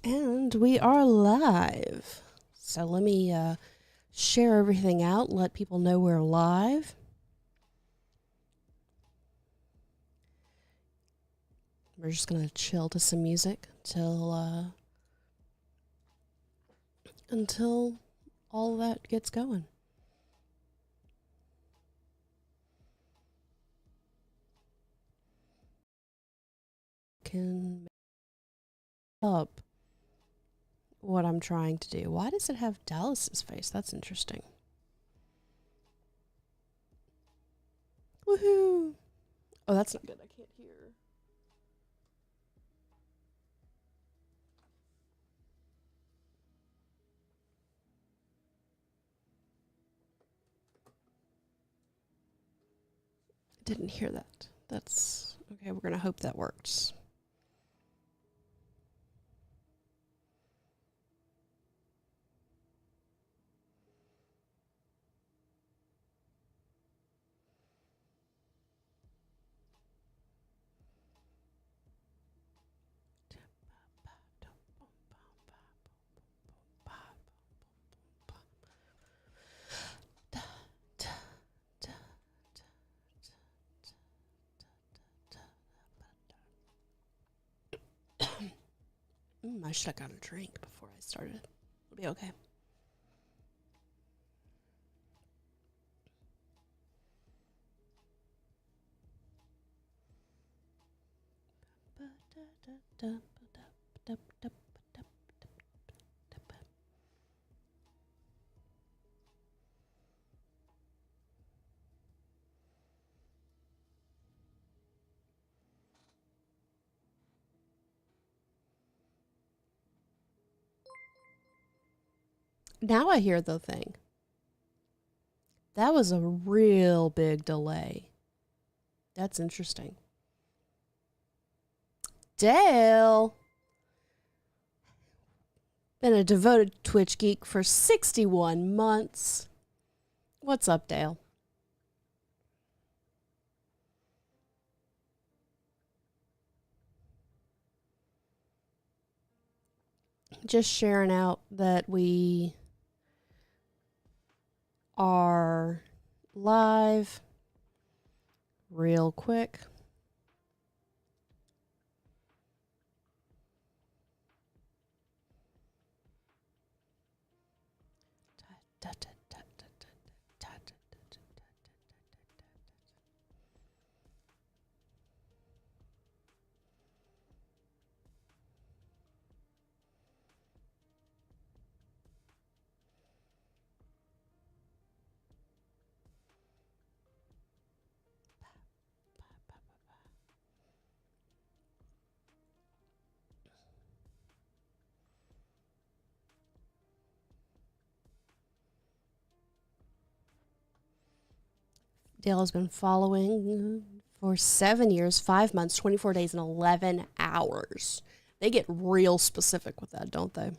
And we are live. So let me share everything out, let people know we're live. We're just going to chill to some music until all that gets going. Can make up what I'm trying to do. Why does it have Dallas's face? That's interesting. Woohoo! Oh, that's not good. I can't hear. Didn't hear that. That's okay. We're going to hope that works. I should have got a drink before I started. It'll be okay. Now I hear the thing. That was a real big delay. That's interesting. Dale! Been a devoted Twitch geek for 61 months. What's up, Dale? Just sharing out that we are live real quick. Dale has been following for 7 years, 5 months, 24 days, and 11 hours. They get real specific with that, don't they?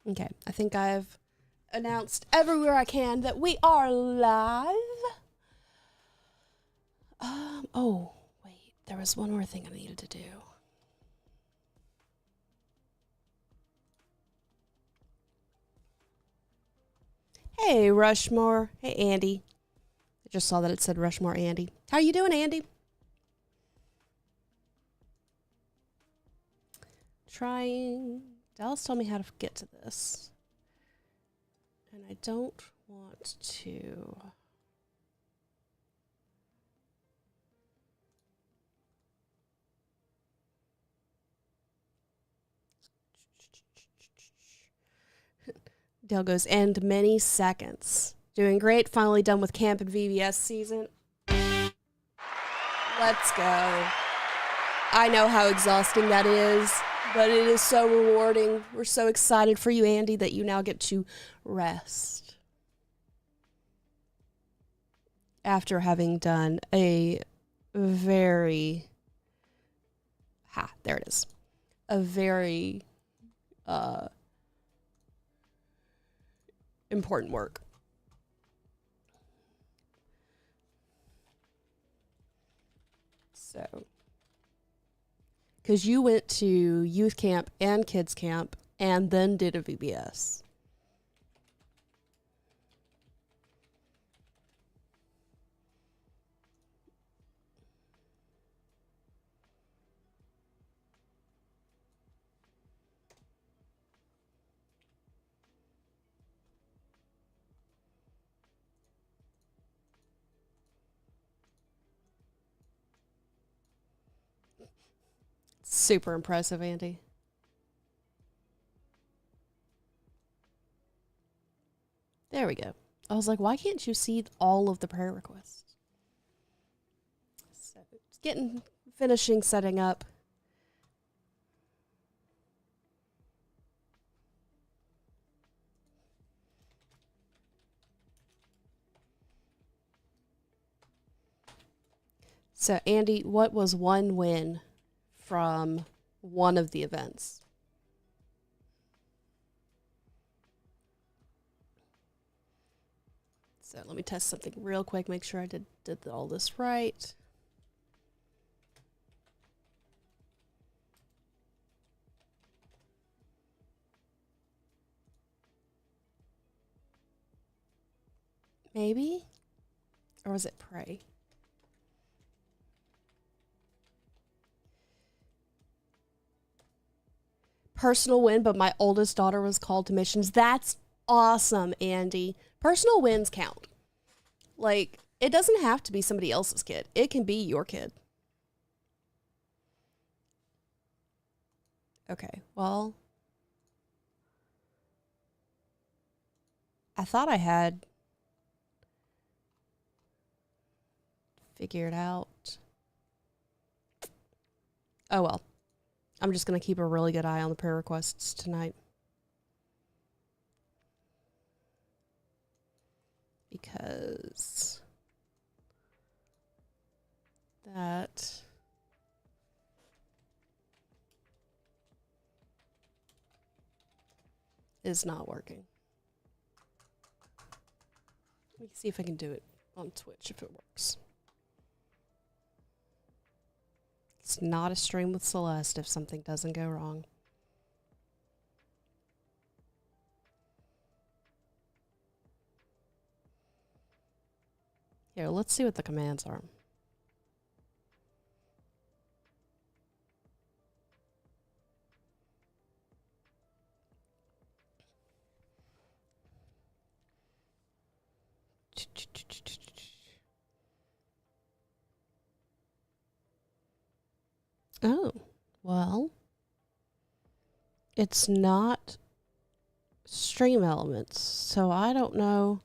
Okay, I think I've announced everywhere I can that we are live. Oh, wait, there was one more thing I needed to do. Hey, Rushmore. Hey, Andy. I just saw that it said Rushmore Andy. How you doing, Andy? Trying. Dallas told me how to get to this. And I don't want to. Dale goes, and many seconds. Doing great. Finally done with camp and VBS season. Let's go. I know how exhausting that is, but it is so rewarding. We're so excited for you, Andy, that you now get to rest. after having done a very, there it is, a very important work. So, because you went to youth camp and kids camp and then did a VBS. Super impressive, Andy. There we go. I was like, why can't you see all of the prayer requests? So, it's finishing setting up. So, Andy, what was one win from one of the events? So let me test something real quick, make sure I did all this right. Maybe? Or was it pray? Personal win, but my oldest daughter was called to missions. That's awesome, Andy. Personal wins count. Like, it doesn't have to be somebody else's kid. It can be your kid. Okay, well, I thought I had figured out. Oh, well. I'm just going to keep a really good eye on the prayer requests tonight. Because that is not working. Let me see if I can do it on Twitch if it works. It's not a stream with Celeste if something doesn't go wrong. Here, let's see what the commands are. Oh, well, it's not stream elements, so I don't know.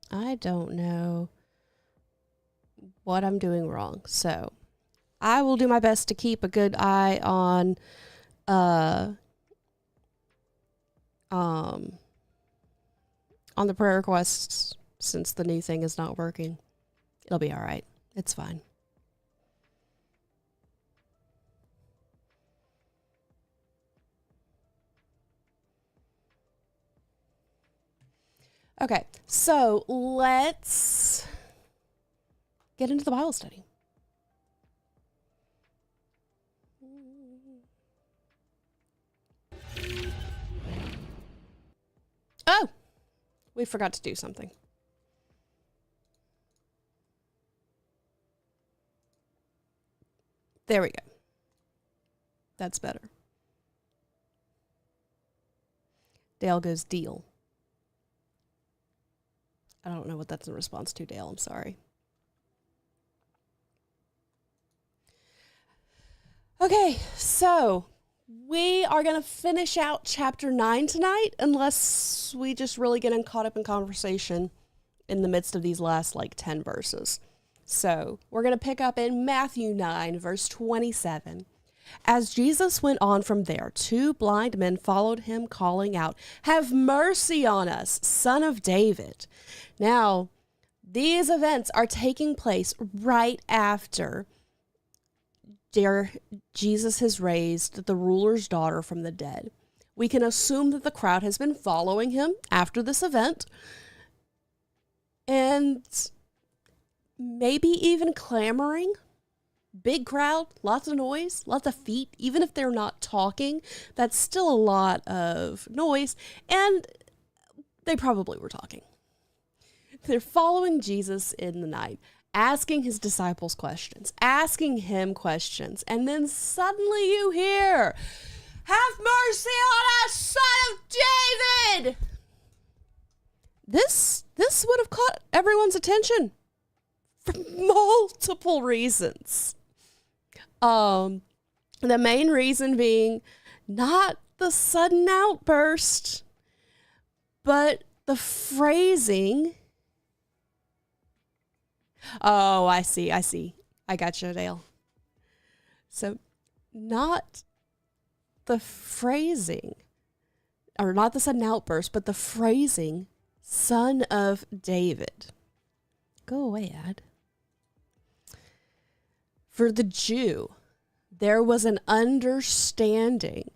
I don't know what I'm doing wrong. So I will do my best to keep a good eye on the prayer requests since the new thing is not working. It'll be all right. It's fine. Okay, so let's get into the Bible study. Oh, we forgot to do something. There we go. That's better. Dale goes deal. I don't know what that's in response to, Dale. I'm sorry. Okay, so we are going to finish out chapter 9 tonight, unless we just really get caught up in conversation in the midst of these last, 10 verses. So we're going to pick up in Matthew 9, verse 27. As Jesus went on from there, two blind men followed him, calling out, "Have mercy on us, Son of David." Now, these events are taking place right after Jesus has raised the ruler's daughter from the dead. We can assume that the crowd has been following him after this event and maybe even clamoring. Big crowd, lots of noise, lots of feet. Even if they're not talking, that's still a lot of noise, and they probably were talking. They're following Jesus in the night, asking his disciples questions, asking him questions, and then suddenly you hear, "Have mercy on us, Son of David!" This would have caught everyone's attention for multiple reasons. The main reason being not the sudden outburst, but the phrasing. Oh, I see. I got you, Dale. So not the phrasing, or not the sudden outburst, but the phrasing, "Son of David." Go away, Ad. For the Jew, there was an understanding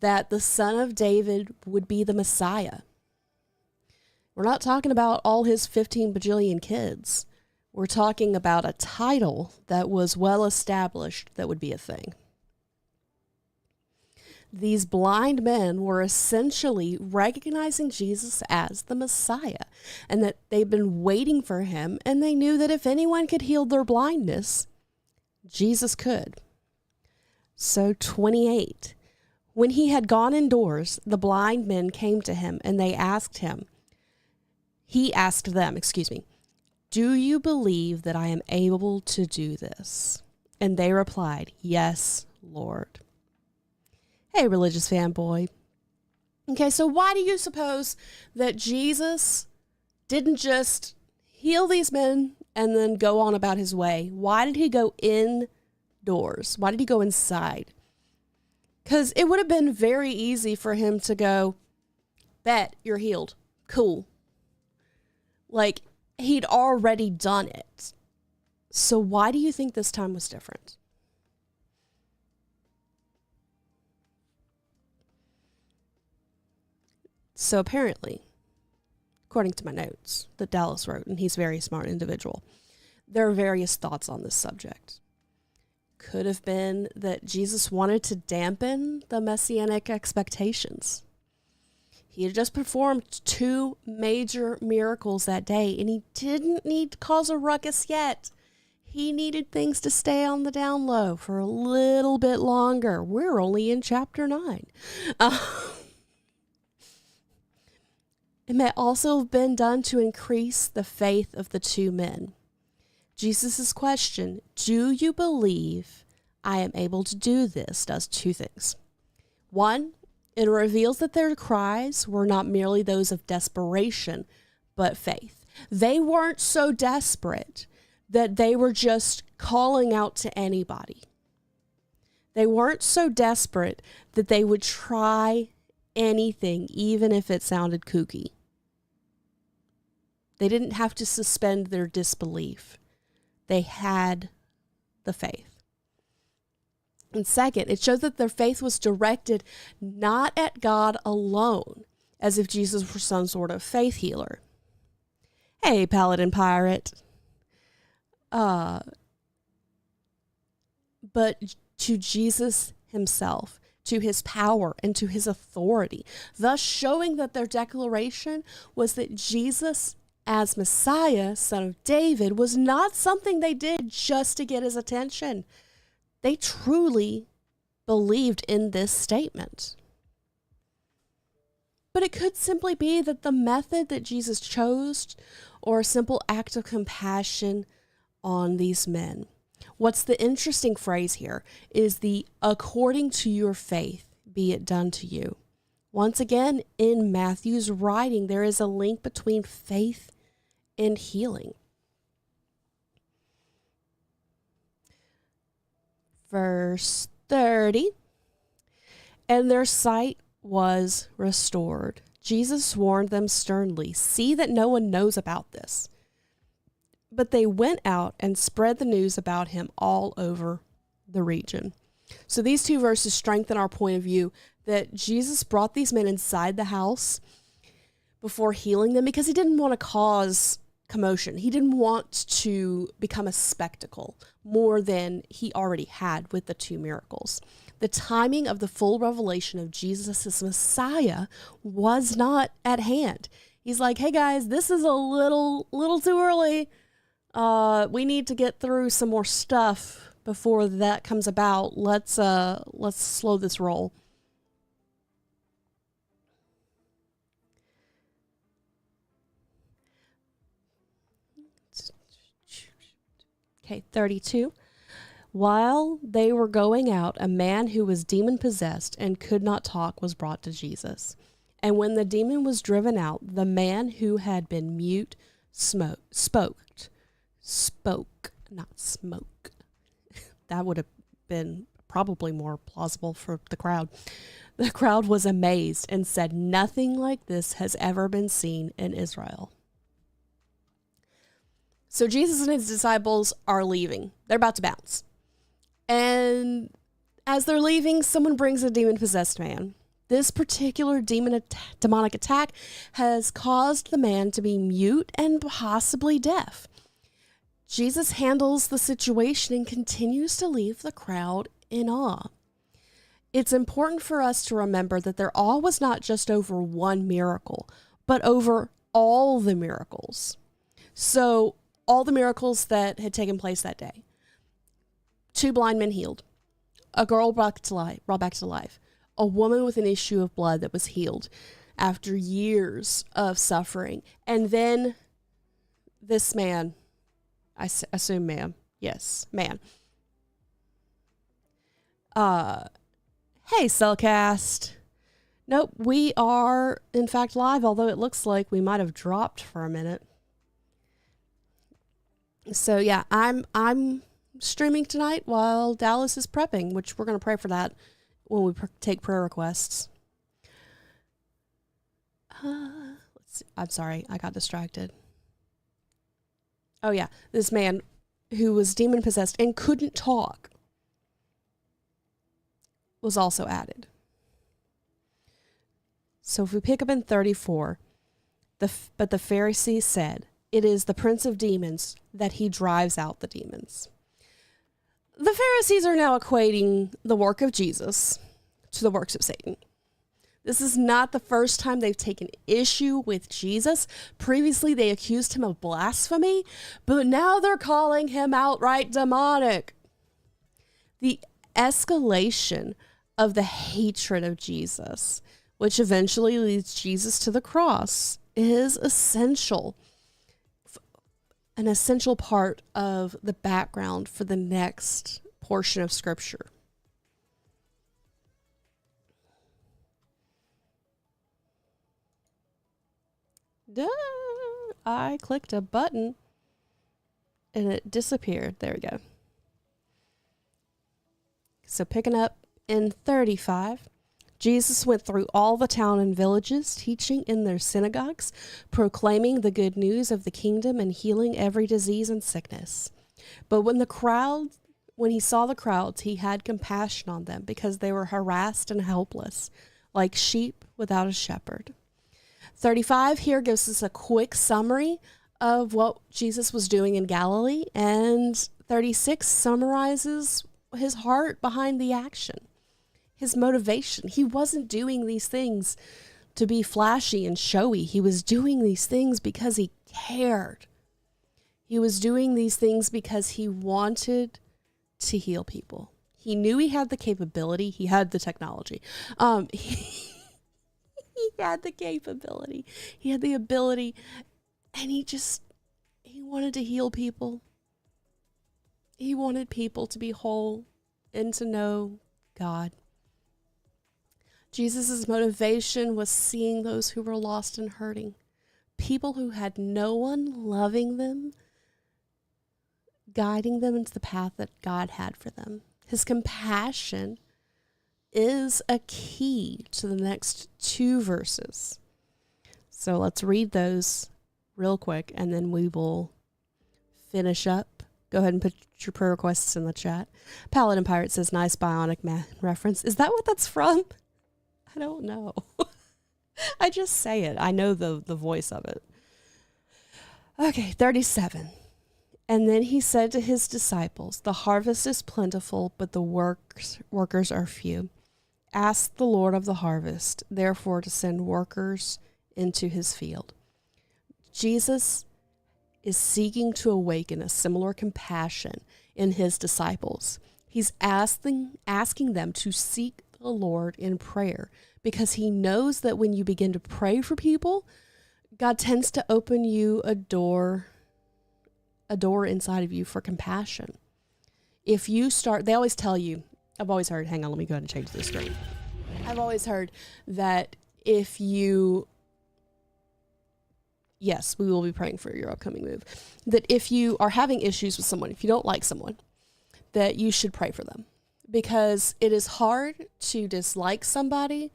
that the Son of David would be the Messiah. We're not talking about all his 15 bajillion kids. We're talking about a title that was well established that would be a thing. These blind men were essentially recognizing Jesus as the Messiah, and that they'd been waiting for him, and they knew that if anyone could heal their blindness, Jesus could. So 28. When he had gone indoors, the blind men came to him, and he asked them, "Do you believe that I am able to do this?" And they replied, "Yes, Lord." Hey, religious fanboy. Okay, so why do you suppose that Jesus didn't just heal these men and then go on about his way? Why did he go indoors? Why did he go inside? Because it would have been very easy for him to go, "Bet, you're healed. Cool." Like, he'd already done it. So why do you think this time was different? So apparently, according to my notes that Dallas wrote, and he's a very smart individual, there are various thoughts on this subject. Could have been that Jesus wanted to dampen the messianic expectations. He had just performed 2 major miracles that day, and he didn't need to cause a ruckus yet. He needed things to stay on the down low for a little bit longer. We're only in chapter 9. It may also have been done to increase the faith of the 2 men. Jesus' question, "Do you believe I am able to do this?" does 2 things. 1, it reveals that their cries were not merely those of desperation, but faith. They weren't so desperate that they were just calling out to anybody. They weren't so desperate that they would try anything, even if it sounded kooky. They didn't have to suspend their disbelief. They had the faith. And second, it shows that their faith was directed not at God alone, as if Jesus were some sort of faith healer. Hey, Paladin Pirate. But to Jesus himself, to his power, and to his authority, thus showing that their declaration was that Jesus as Messiah, Son of David, was not something they did just to get his attention. They truly believed in this statement. But it could simply be that the method that Jesus chose, or a simple act of compassion on these men. What's the interesting phrase here is the "according to your faith be it done to you." Once again, in Matthew's writing, there is a link between faith and healing. Verse 30. And their sight was restored. Jesus warned them sternly, "See that no one knows about this." But they went out and spread the news about him all over the region. So these two verses strengthen our point of view that Jesus brought these men inside the house before healing them because he didn't want to cause commotion. He didn't want to become a spectacle more than he already had with the two miracles. The timing of the full revelation of Jesus as Messiah was not at hand. He's like, "Hey guys, this is a little too early. We need to get through some more stuff before that comes about. Let's slow this roll." Okay, 32. While they were going out, a man who was demon-possessed and could not talk was brought to Jesus. And when the demon was driven out, the man who had been mute spoke, not smoke. That would have been probably more plausible for the crowd. The crowd was amazed and said, "Nothing like this has ever been seen in Israel." So Jesus and his disciples are leaving. They're about to bounce. And as they're leaving, someone brings a demon-possessed man. This particular demonic attack has caused the man to be mute and possibly deaf. Jesus handles the situation and continues to leave the crowd in awe. It's important for us to remember that their awe was not just over one miracle, but over all the miracles. So all the miracles that had taken place that day. 2 blind men healed. A girl brought back to life. A woman with an issue of blood that was healed after years of suffering. And then this man, I assume ma'am. Yes, man. Hey, Cellcast. Nope, we are in fact live, although it looks like we might have dropped for a minute. So yeah, I'm streaming tonight while Dallas is prepping, which we're going to pray for that when we take prayer requests. Let's see. I'm sorry, I got distracted. Oh yeah, this man who was demon possessed and couldn't talk was also added. So if we pick up in 34, but the Pharisees said, "It is the prince of demons that he drives out the demons." The Pharisees are now equating the work of Jesus to the works of Satan. This is not the first time they've taken issue with Jesus. Previously, they accused him of blasphemy, but now they're calling him outright demonic. The escalation of the hatred of Jesus, which eventually leads Jesus to the cross, is essential. An essential part of the background for the next portion of Scripture. Duh! I clicked a button and it disappeared. There we go. So picking up in 35, Jesus went through all the town and villages, teaching in their synagogues, proclaiming the good news of the kingdom and healing every disease and sickness. But when he saw the crowds, he had compassion on them because they were harassed and helpless, like sheep without a shepherd. 35 here gives us a quick summary of what Jesus was doing in Galilee, and 36 summarizes his heart behind the action. His motivation. He wasn't doing these things to be flashy and showy. He was doing these things because he cared. He was doing these things because he wanted to heal people. He knew he had the capability. He had the technology. He had the capability. He had the ability. And he wanted to heal people. He wanted people to be whole and to know God. Jesus' motivation was seeing those who were lost and hurting. People who had no one loving them, guiding them into the path that God had for them. His compassion is a key to the next 2 verses. So let's read those real quick, and then we will finish up. Go ahead and put your prayer requests in the chat. Paladin Pirate says, nice Bionic Man reference. Is that what that's from? I don't know. I just say it. I know the voice of it. Okay, 37. And then he said to his disciples, the harvest is plentiful, but the workers are few. Ask the Lord of the harvest, therefore, to send workers into his field. Jesus is seeking to awaken a similar compassion in his disciples. He's asking them to seek the Lord in prayer, because he knows that when you begin to pray for people, God tends to open you a door inside of you for compassion. If you start, they always tell you, I've always heard, hang on, let me go ahead and change the screen. I've always heard that if you, yes, we will be praying for your upcoming move, that if you are having issues with someone, if you don't like someone, that you should pray for them, because it is hard to dislike somebody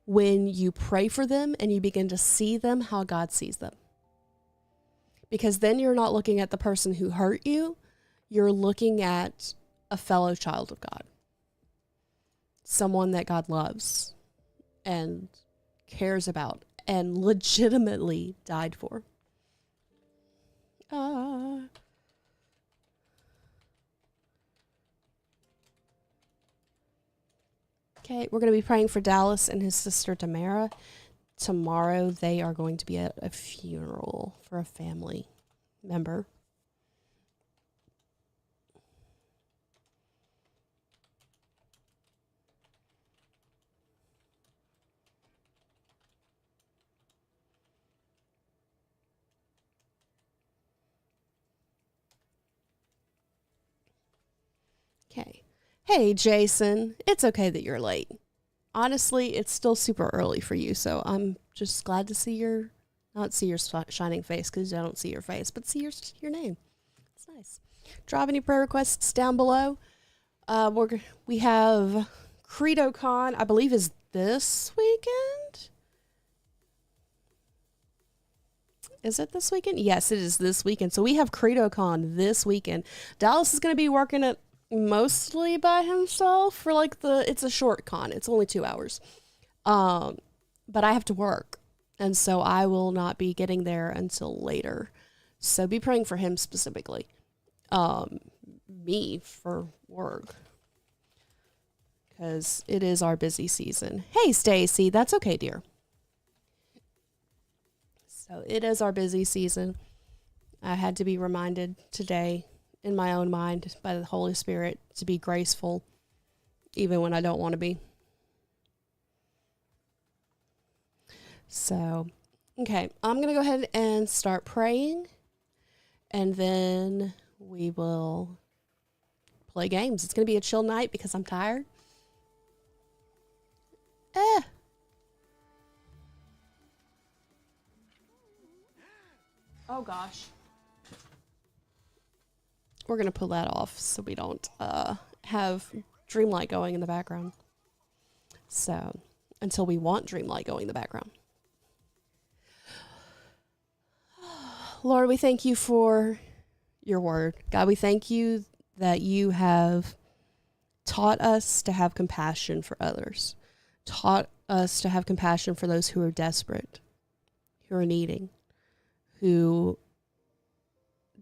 when you pray for them and you begin to see them how God sees them. Because then you're not looking at the person who hurt you, you're looking at a fellow child of God. Someone that God loves and cares about and legitimately died for. Okay, we're going to be praying for Dallas and his sister Tamara. Tomorrow they are going to be at a funeral for a family member. Okay. Hey, Jason, it's okay that you're late. Honestly, it's still super early for you, so I'm just glad to see not see your shining face, because I don't see your face, but see your name. It's nice. Drop any prayer requests down below. We have CredoCon, I believe, is this weekend? Is it this weekend? Yes, it is this weekend. So we have CredoCon this weekend. Dallas is going to be working at mostly by himself for it's a short con. It's only 2 hours. But I have to work. And so I will not be getting there until later. So be praying for him specifically. Me for work. Because it is our busy season. Hey, Stacy, that's okay, dear. So it is our busy season. I had to be reminded today in my own mind by the Holy Spirit to be graceful even when I don't want to be. So, okay, I'm going to go ahead and start praying, and then we will play games. It's going to be a chill night because I'm tired. Oh gosh. We're going to pull that off so we don't have Dreamlight going in the background. So, until we want Dreamlight going in the background. Lord, we thank you for your word. God, we thank you that you have taught us to have compassion for others. Taught us to have compassion for those who are desperate, who are needing, who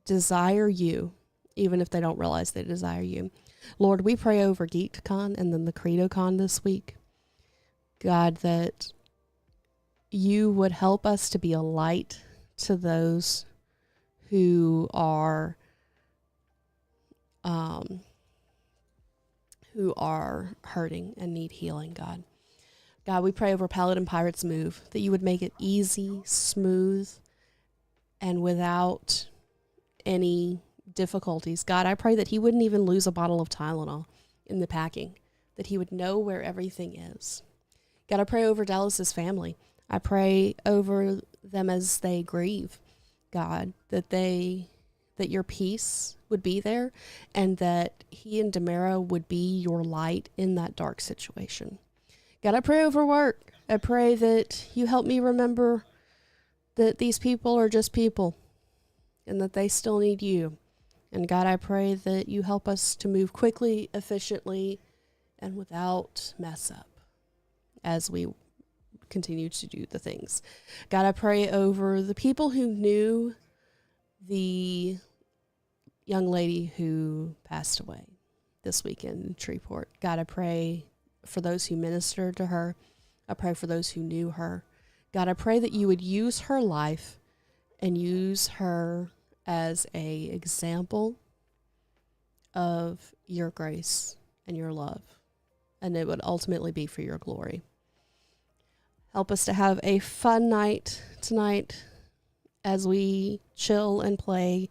desire you, even if they don't realize they desire you. Lord, we pray over GeekCon and then the CredoCon this week. God, that you would help us to be a light to those who are hurting and need healing, God. God, we pray over Paladin Pirate's move, that you would make it easy, smooth, and without any difficulties. God, I pray that he wouldn't even lose a bottle of Tylenol in the packing, that he would know where everything is. God, I pray over Dallas's family. I pray over them as they grieve, God, that that your peace would be there, and that he and Demara would be your light in that dark situation. God, I pray over work. I pray that you help me remember that these people are just people and that they still need you. And God, I pray that you help us to move quickly, efficiently, and without mess up as we continue to do the things. God, I pray over the people who knew the young lady who passed away this weekend in Shreveport. God, I pray for those who ministered to her. I pray for those who knew her. God, I pray that you would use her life and use her as an example of your grace and your love. And it would ultimately be for your glory. Help us to have a fun night tonight as we chill and play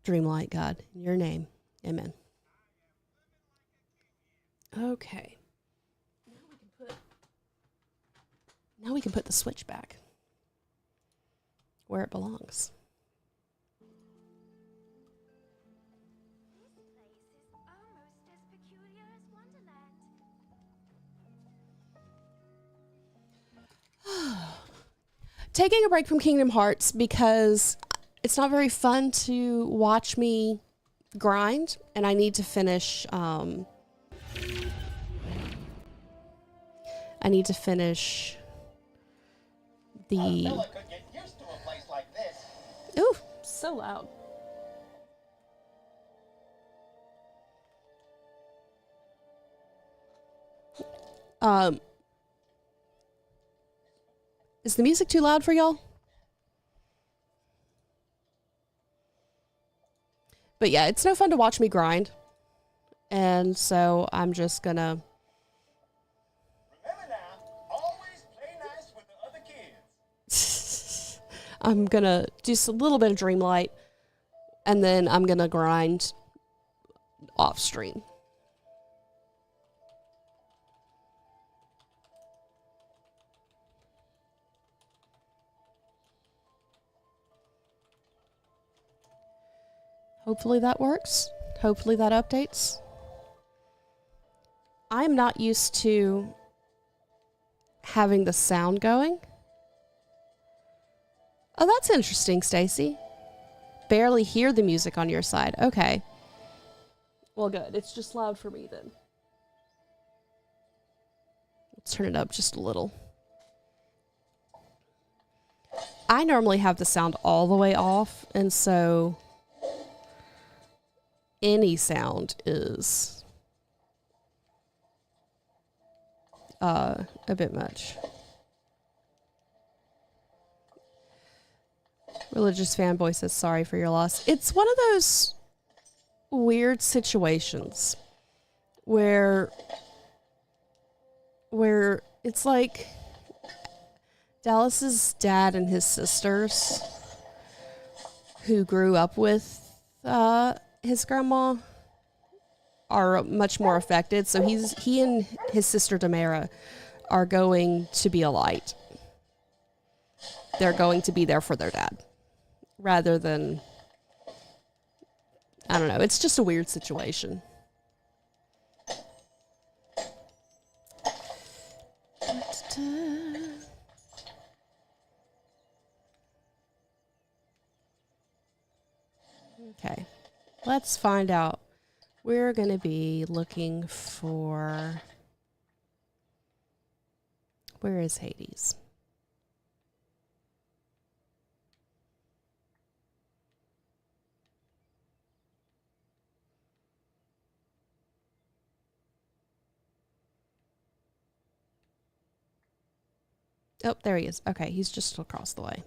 Dreamlight, God. In your name, amen. Okay. Now we can put the switch back where it belongs. This place is almost as peculiar as Wonderland. Taking a break from Kingdom Hearts because it's not very fun to watch me grind, and I need to finish. I need to finish the. Fella could get used to a place like this. Ooh, so loud. Is the music too loud for y'all? But yeah, it's no fun to watch me grind. And so I'm just gonna... Remember now, always play nice with the other kids. I'm gonna do just a little bit of Dreamlight, and then I'm gonna grind off stream. Hopefully that works. Hopefully that updates. I'm not used to having the sound going. Oh, that's interesting, Stacy. Barely hear the music on your side. Okay. Well, good. It's just loud for me then. Let's turn it up just a little. I normally have the sound all the way off, and so any sound is a bit much. Religious fanboy says sorry for your loss. It's one of those weird situations where it's like Dallas's dad and his sisters who grew up with his grandma are much more affected. So he and his sister Demara are going to be a light. They're going to be there for their dad rather than, I don't know. It's just a weird situation. Okay. Let's find out. We're going to be looking for... Where is Hades? Oh, there he is. Okay, he's just across the way.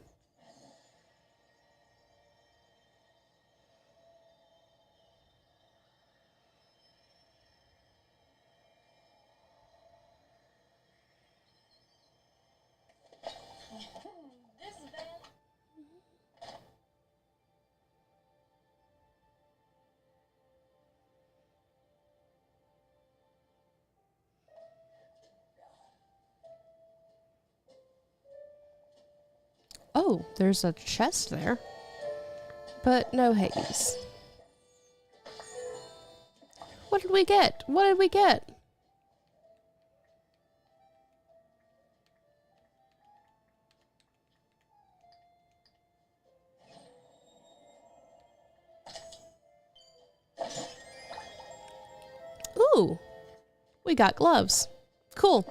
Oh, there's a chest there. but no Hades. What did we get? What did we get? Ooh, we got gloves. Cool.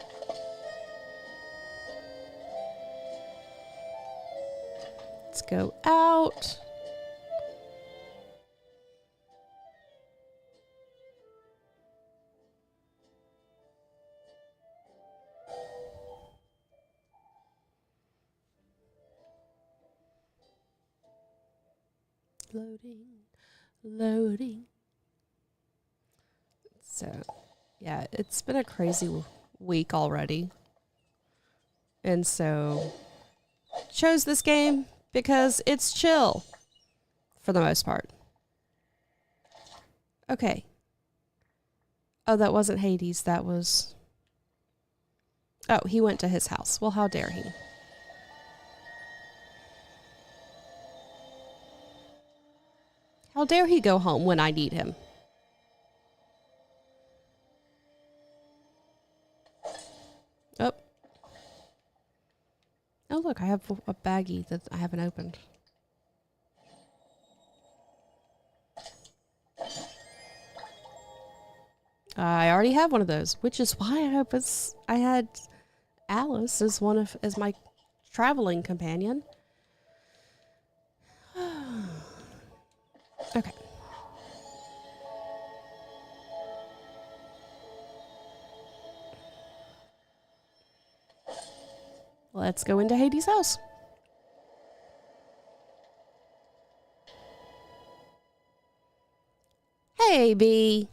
Let's go out. Loading, loading. So, yeah, it's been a crazy week already. And so, chose this game because it's chill for the most part. Okay. Oh, that wasn't Hades. That was... Oh, he went to his house. Well, how dare he? How dare he go home when I need him? Oh. Oh, look, I have a baggie that I haven't opened. I already have one of those, which is why I had Alice as as my traveling companion. Okay. Let's go into Hades' house. Hey, B.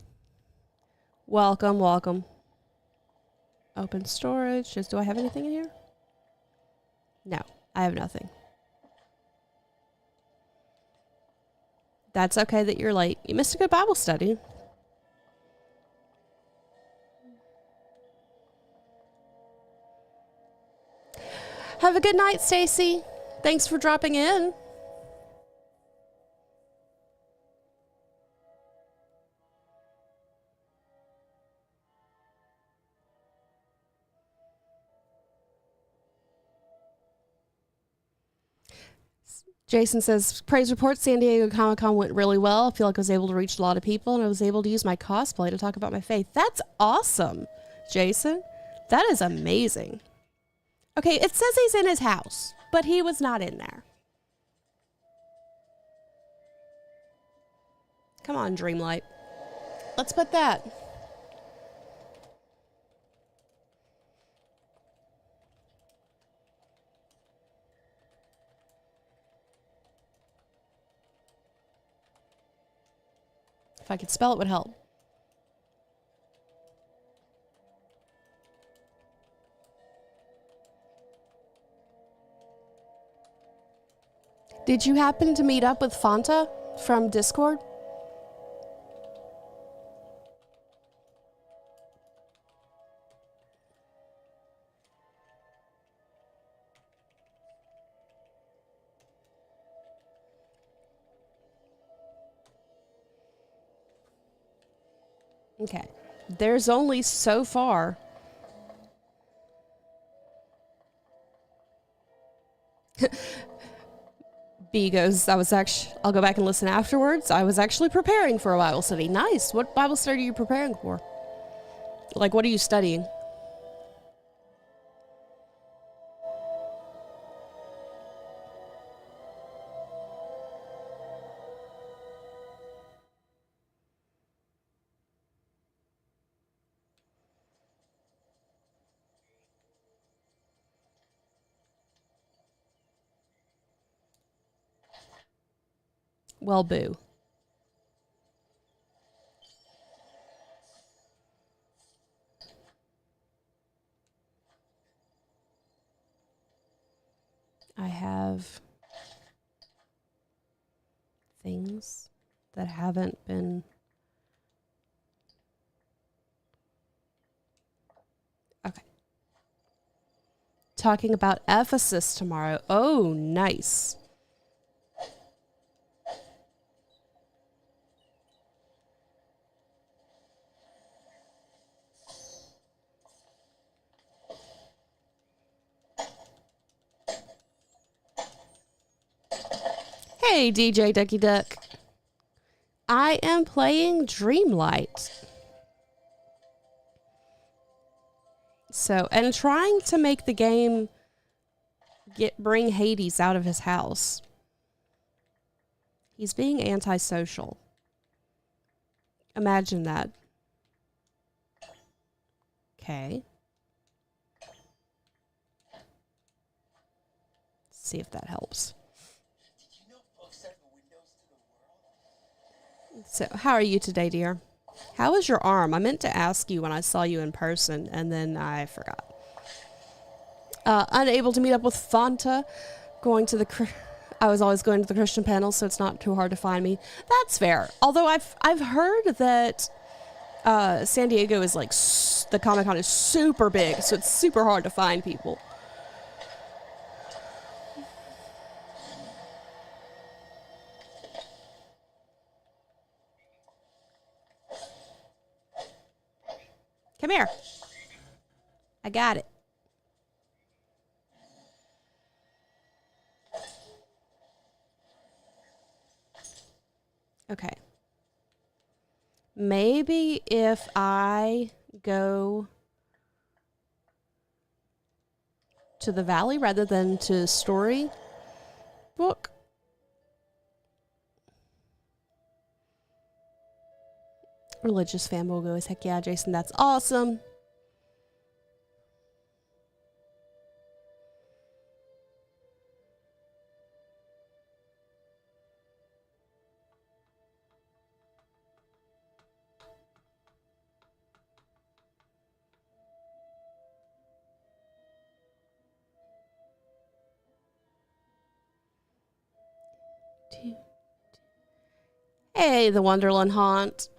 Welcome, welcome. Open storage. Do I have anything in here? No, I have nothing. That's okay that you're late. You missed a good Bible study. Have a good night, Stacy. Thanks for dropping in. Jason says, praise report, San Diego Comic-Con went really well. I feel like I was able to reach a lot of people and I was able to use my cosplay to talk about my faith. That's awesome, Jason. That is amazing. Okay, it says he's in his house, but he was not in there. Come on, Dreamlight. Let's put that. If I could spell, it would help. Did you happen to meet up with Fanta from Discord? Okay. There's only so far. B goes, I'll go back and listen afterwards. I was actually preparing for a Bible study. Nice. What Bible study are you preparing for? Like, what are you studying? Well, boo. I have things that haven't been... Okay. Talking about Ephesus tomorrow. Oh, nice. Hey, DJ Ducky Duck. I am playing Dreamlight. So, and trying to make the game bring Hades out of his house. He's being antisocial. Imagine that. Okay. See if that helps. Did you know books are the windows to the world? So, how are you today, dear? How is your arm? I meant to ask you when I saw you in person, and then I forgot. Unable to meet up with Fanta. I was always going to the Christian panel, so it's not too hard to find me. That's fair. Although I've heard that San Diego is like the Comic-Con is super big, so it's super hard to find people. Come here. I got it. Okay. Maybe if I go to the valley rather than to story book. Religious fanboy goes, heck yeah, Jason, that's awesome. Hey, the Wonderland Haunt.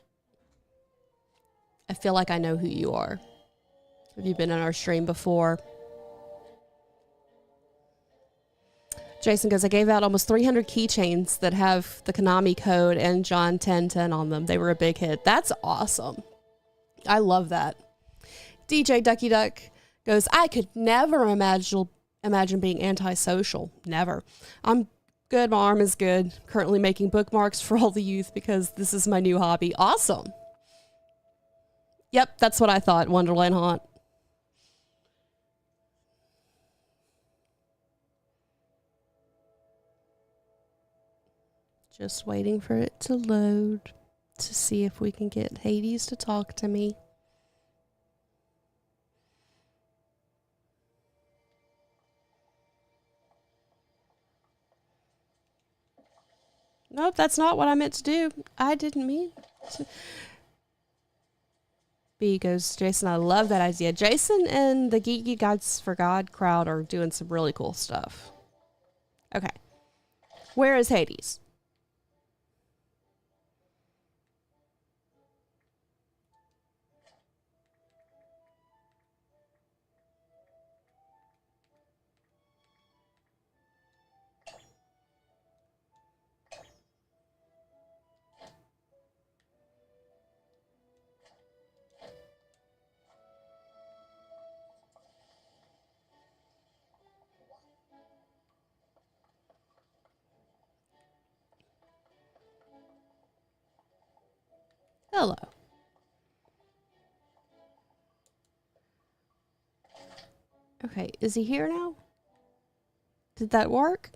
I feel like I know who you are. Have you been on our stream before? Jason goes, I gave out almost 300 keychains that have the Konami code and John 1010 on them. They were a big hit. That's awesome. I love that. DJ Ducky Duck goes, I could never imagine being antisocial. Never. I'm good. My arm is good. Currently making bookmarks for all the youth because this is my new hobby. Awesome. Yep, that's what I thought, Wonderland Haunt. Just waiting for it to load to see if we can get Hades to talk to me. Nope, that's not what I meant to do. I didn't mean to. B goes, Jason, I love that idea. Jason and the Geeky Gods for God crowd are doing some really cool stuff. Okay. Where is Hades? Hello. Okay, is he here now? Did that work?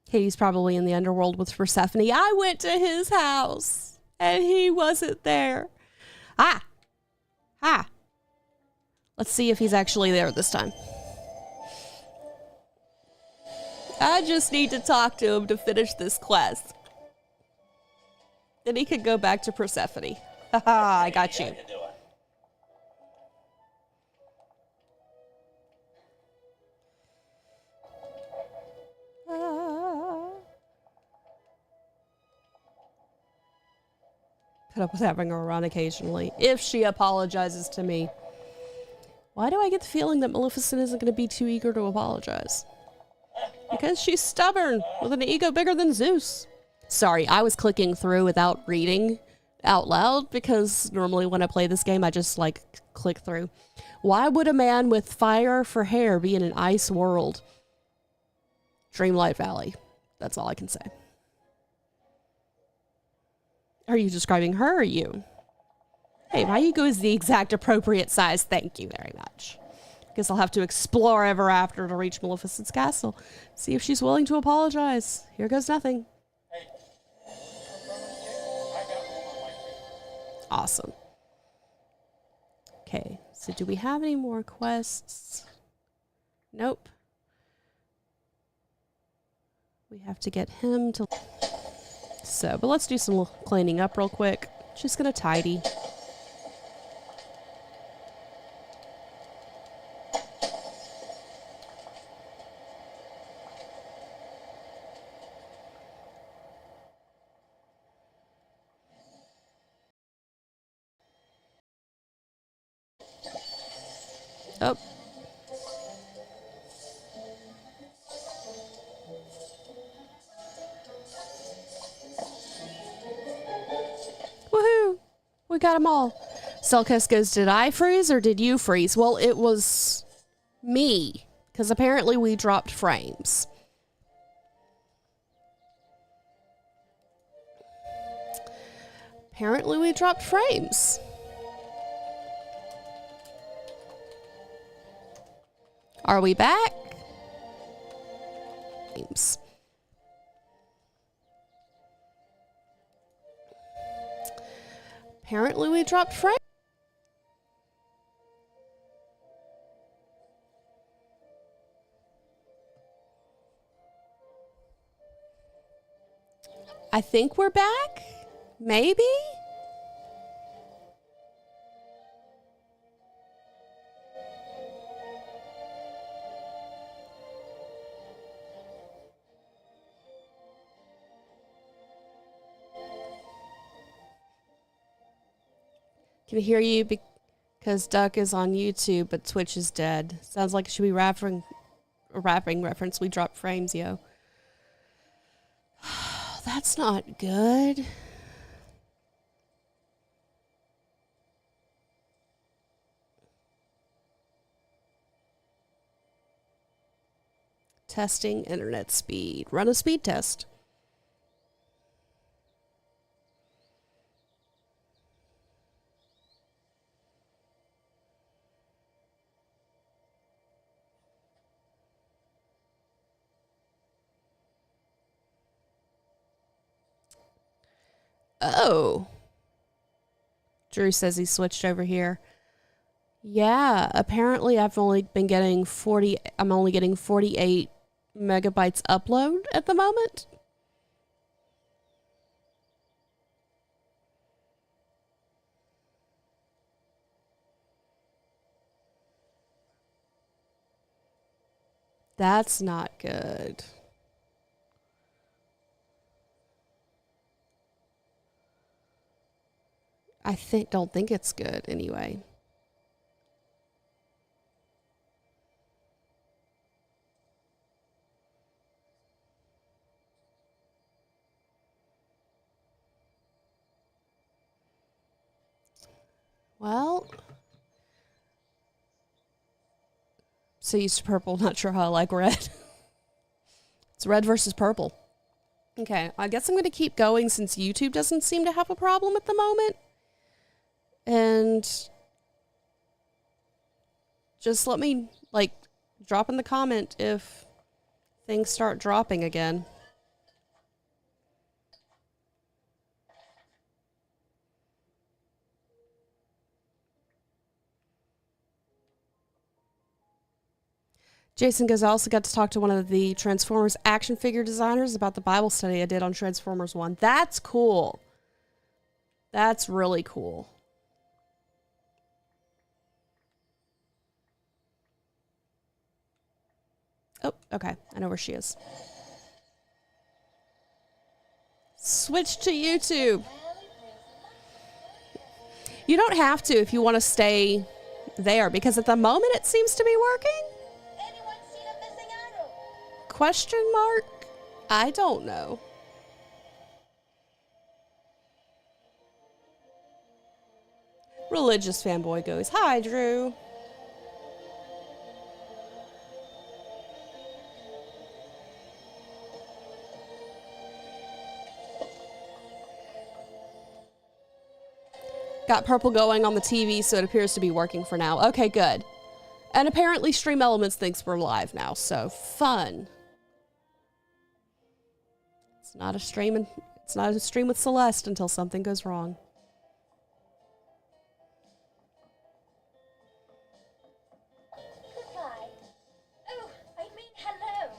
Hades probably in the underworld with Persephone. I went to his house and he wasn't there. Ah! Let's see if he's actually there this time. I just need to talk to him to finish this quest. Then he could go back to Persephone. Haha, I got you. Put up with having her around occasionally. If she apologizes to me. Why do I get the feeling that Maleficent isn't going to be too eager to apologize? Because she's stubborn with an ego bigger than Zeus. Sorry, I was clicking through without reading out loud because normally when I play this game, I just like click through. Why would a man with fire for hair be in an ice world? Dreamlight Valley. That's all I can say. Are you describing her or you? Hey, my ego is the exact appropriate size. Thank you very much. Guess I'll have to explore ever after to reach Maleficent's castle. See if she's willing to apologize. Here goes nothing. Hey, I got room on my feet. Awesome. Okay, so do we have any more quests? Nope. We have to get him to... So, but let's do some cleaning up real quick. Just gonna tidy. Oh. Woohoo! We got them all. Selkis goes, did I freeze or did you freeze? Well, it was me, because apparently we dropped frames. Apparently we dropped frames. Are we back? Frames. Apparently we dropped frames. I think we're back. Maybe? Can hear you because Duck is on YouTube, but Twitch is dead. Sounds like it should be a rapping reference. We dropped frames, yo. That's not good. Testing internet speed. Run a speed test. Oh. Drew says he switched over here. Yeah, apparently I've only been getting 48 megabytes upload at the moment. That's not good. Don't think it's good anyway. Well, so used to purple, not sure how I like red. It's red versus purple. Okay, I guess I'm going to keep going since YouTube doesn't seem to have a problem at the moment. And just let me, drop in the comment if things start dropping again. Jason goes, I also got to talk to one of the Transformers action figure designers about the Bible study I did on Transformers 1. That's cool. That's really cool. Oh, okay. I know where she is. Switch to YouTube. You don't have to if you want to stay there, because at the moment it seems to be working. Anyone seen a missing idol? Question mark? I don't know. Religious fanboy goes, "Hi, Drew." Got purple going on the TV, so it appears to be working for now. Okay, good. And apparently Stream Elements thinks we're live now, so fun. It's not a stream with Celeste until something goes wrong. Goodbye. Oh, I mean hello.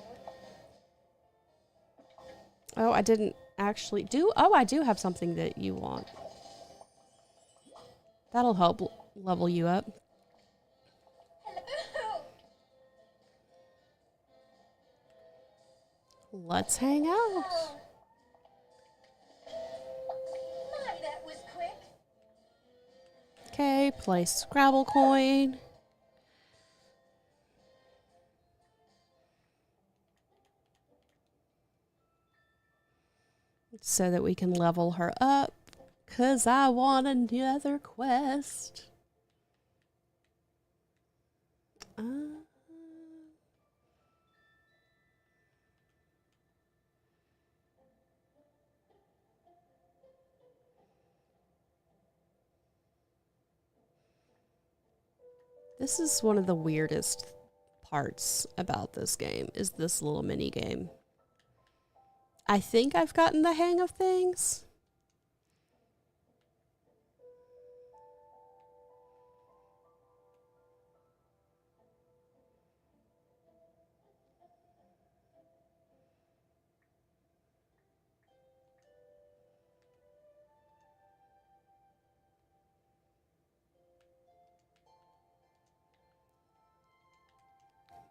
Oh, I didn't actually do. Oh, I do have something that you want. That'll help level you up. Hello. Let's hang out. Oh. My, that was quick. Okay, play Scrabble coin. So that we can level her up. 'Cause I want another quest. This is one of the weirdest parts about this game, is this little mini game. I think I've gotten the hang of things.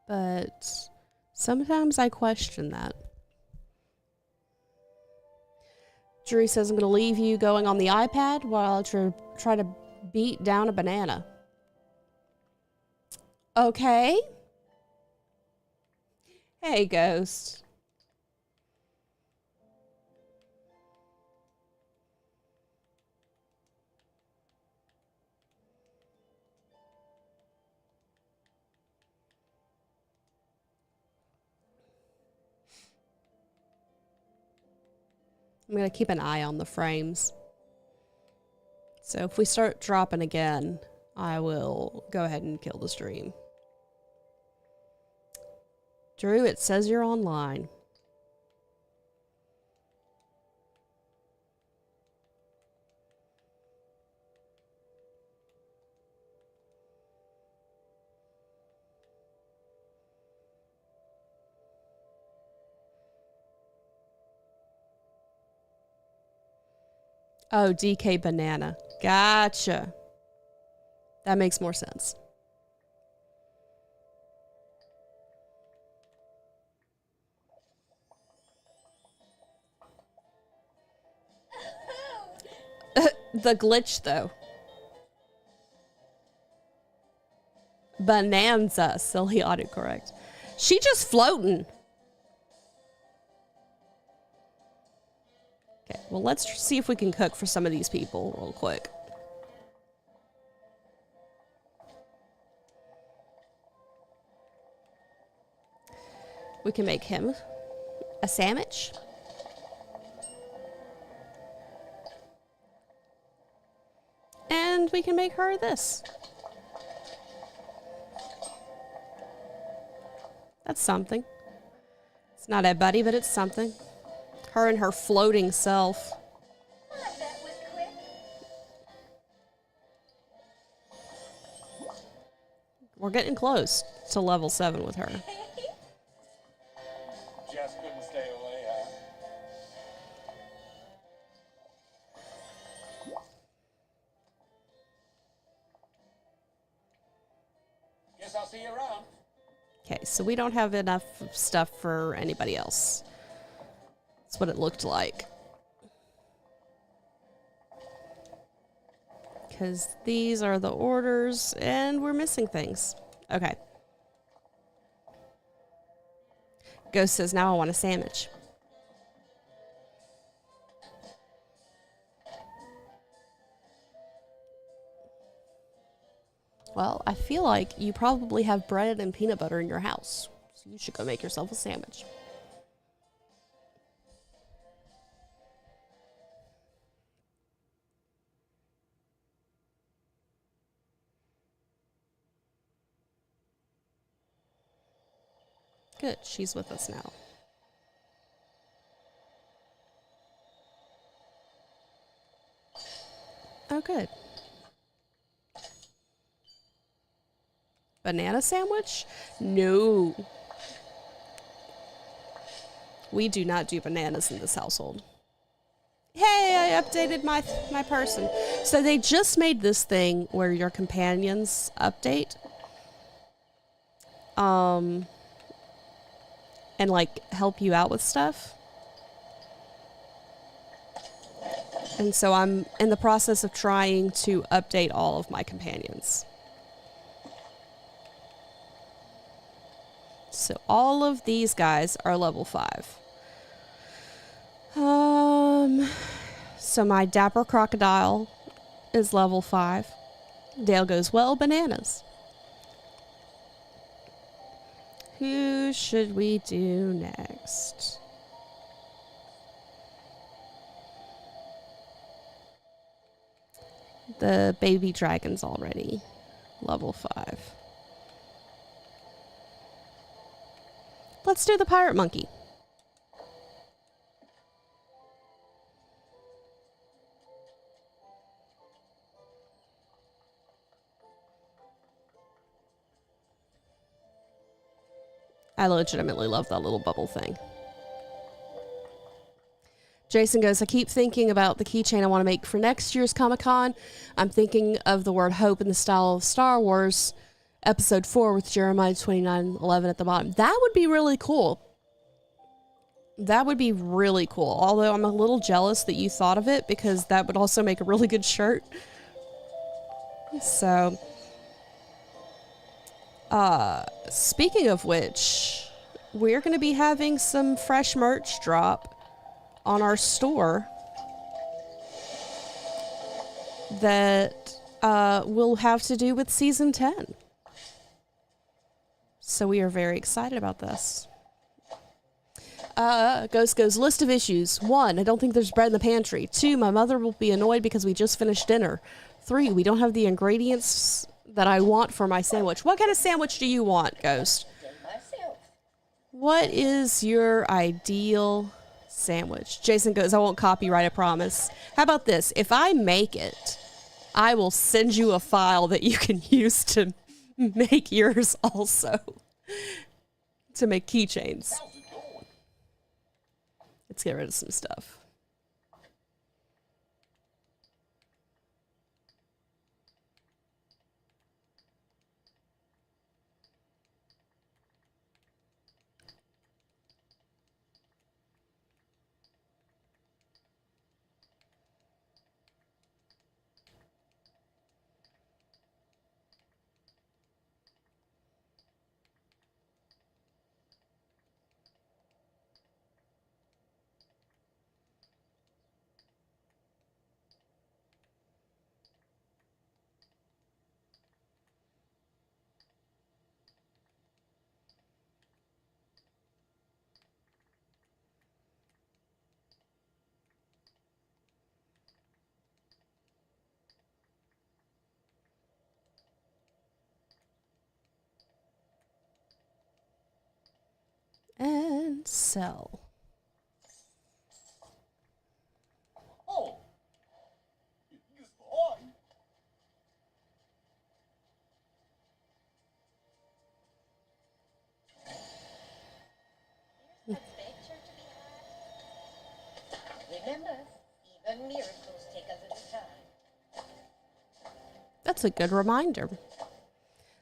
But sometimes I question that. Drew says, "I'm going to leave you going on the iPad while I try to beat down a banana." Okay. Hey, Ghost. I'm going to keep an eye on the frames. So if we start dropping again, I will go ahead and kill the stream. Drew, it says you're online. Oh, DK Banana. Gotcha. That makes more sense. The glitch, though. Bonanza, silly autocorrect. She just floating. Okay, well, let's see if we can cook for some of these people real quick. We can make him a sandwich. And we can make her this. That's something. It's not a buddy, but it's something. Her and her floating self. My, that was quick. We're getting close to level 7 with her. Just couldn't stay away, huh? Guess I'll see you around. Okay, so we don't have enough stuff for anybody else. That's what it looked like. Because these are the orders, and we're missing things. Okay. Ghost says, now I want a sandwich. Well, I feel like you probably have bread and peanut butter in your house. So you should go make yourself a sandwich. Good, she's with us now. Oh, good. Banana sandwich? No. We do not do bananas in this household. Hey, I updated my person. So they just made this thing where your companions update. And like help you out with stuff. And so I'm in the process of trying to update all of my companions. So all of these guys are level 5. So my dapper crocodile is level 5. Dale goes, well, bananas. Who should we do next? The baby dragon's already level 5. Let's do the pirate monkey. I legitimately love that little bubble thing. Jason goes, I keep thinking about the keychain I want to make for next year's Comic-Con. I'm thinking of the word hope in the style of Star Wars Episode 4 with Jeremiah 29:11 at the bottom. That would be really cool. That would be really cool. Although I'm a little jealous that you thought of it because that would also make a really good shirt. So, speaking of which, we're going to be having some fresh merch drop on our store that will have to do with season 10. So we are very excited about this. Ghost goes, list of issues. 1, I don't think there's bread in the pantry. 2, my mother will be annoyed because we just finished dinner. 3, we don't have the ingredients that I want for my sandwich. What kind of sandwich do you want, Ghost? Myself. What is your ideal sandwich? Jason goes, I won't copyright, I promise. How about this? If I make it, I will send you a file that you can use to make yours also. To make keychains. Let's get rid of some stuff. And sell. Oh, yes, boy. There's a big church to be had. Remember, even miracles take a little time. That's a good reminder.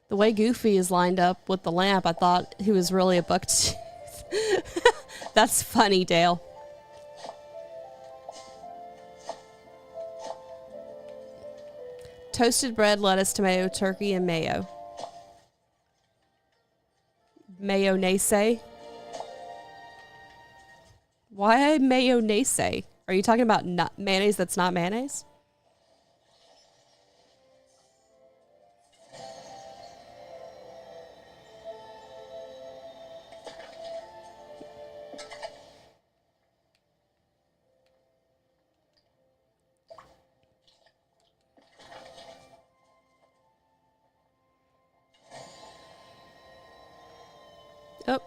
The way Goofy is lined up with the lamp, I thought he was really a bucktooth. That's funny, Dale. Toasted bread, lettuce, tomato, turkey, and mayo. Mayonnaise? Why mayonnaise? Are you talking about mayonnaise that's not mayonnaise? Oh.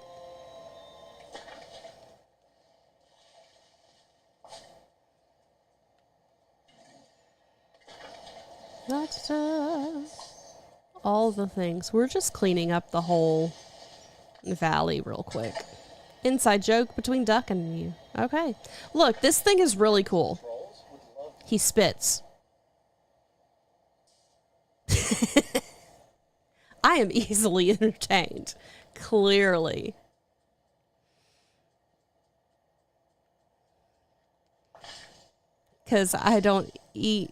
That's all the things. We're just cleaning up the whole valley real quick. Inside joke between Duck and you. Okay. Look, this thing is really cool. He spits. I am easily entertained. Clearly. Because I don't eat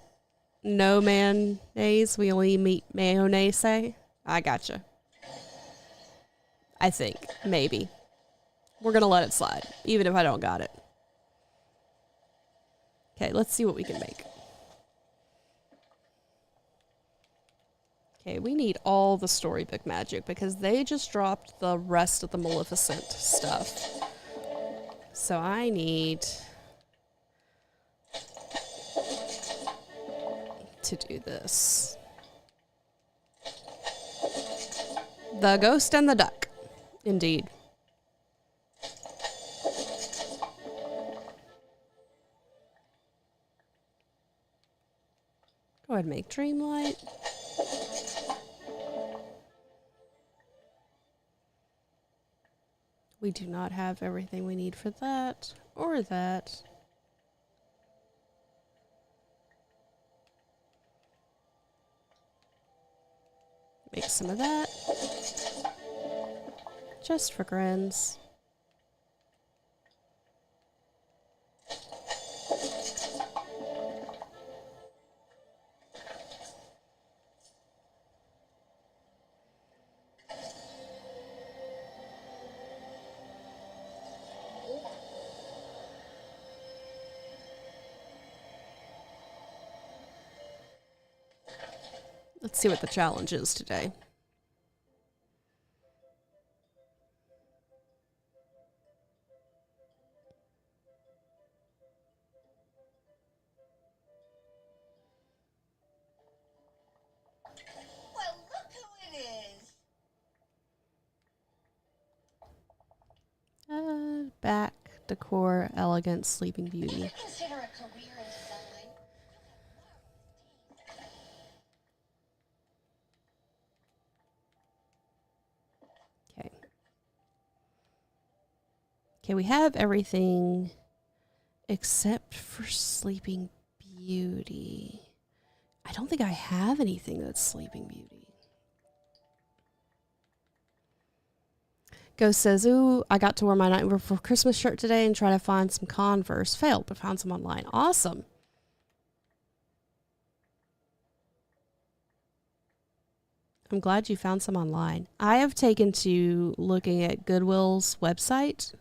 no mayonnaise. We only eat mayonnaise. I gotcha. I think. Maybe. We're going to let it slide. Even if I don't got it. Okay, let's see what we can make. Okay, we need all the storybook magic because they just dropped the rest of the Maleficent stuff. So I need to do this. The Ghost and the Duck. Indeed. Go ahead and make Dreamlight. We do not have everything we need for that or that. Make some of that. Just for grins. Let's see what the challenge is today. Well, look who it is. Back, decor, elegant, sleeping beauty. Consider a career in design. Okay. Okay, we have everything except for Sleeping Beauty. I don't think I have anything that's Sleeping Beauty. Ghost says, ooh, I got to wear my Nightmare Before Christmas shirt today and try to find some Converse. Failed, but found some online. Awesome. I'm glad you found some online. I have taken to looking at Goodwill's website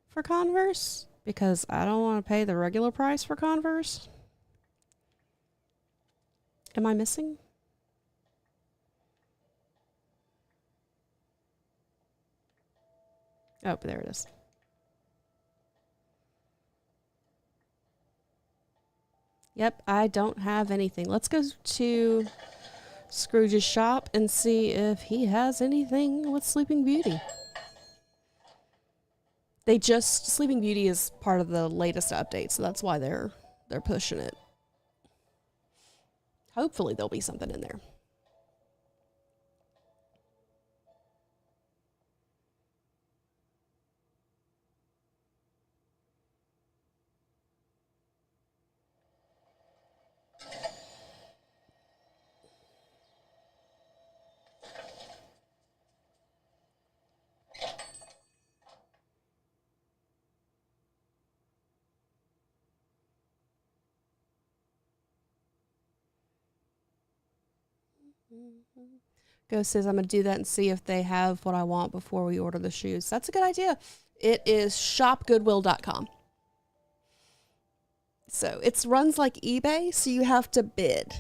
for Converse because I don't want to pay the regular price for Converse. Am I missing? Oh, there it is. Yep, I don't have anything. Let's go to Scrooge's shop and see if he has anything with Sleeping Beauty. Sleeping Beauty is part of the latest update, so that's why they're pushing it. Hopefully there'll be something in there. Ghost says, I'm going to do that and see if they have what I want before we order the shoes. That's a good idea. It is shopgoodwill.com. So it runs like eBay, so you have to bid.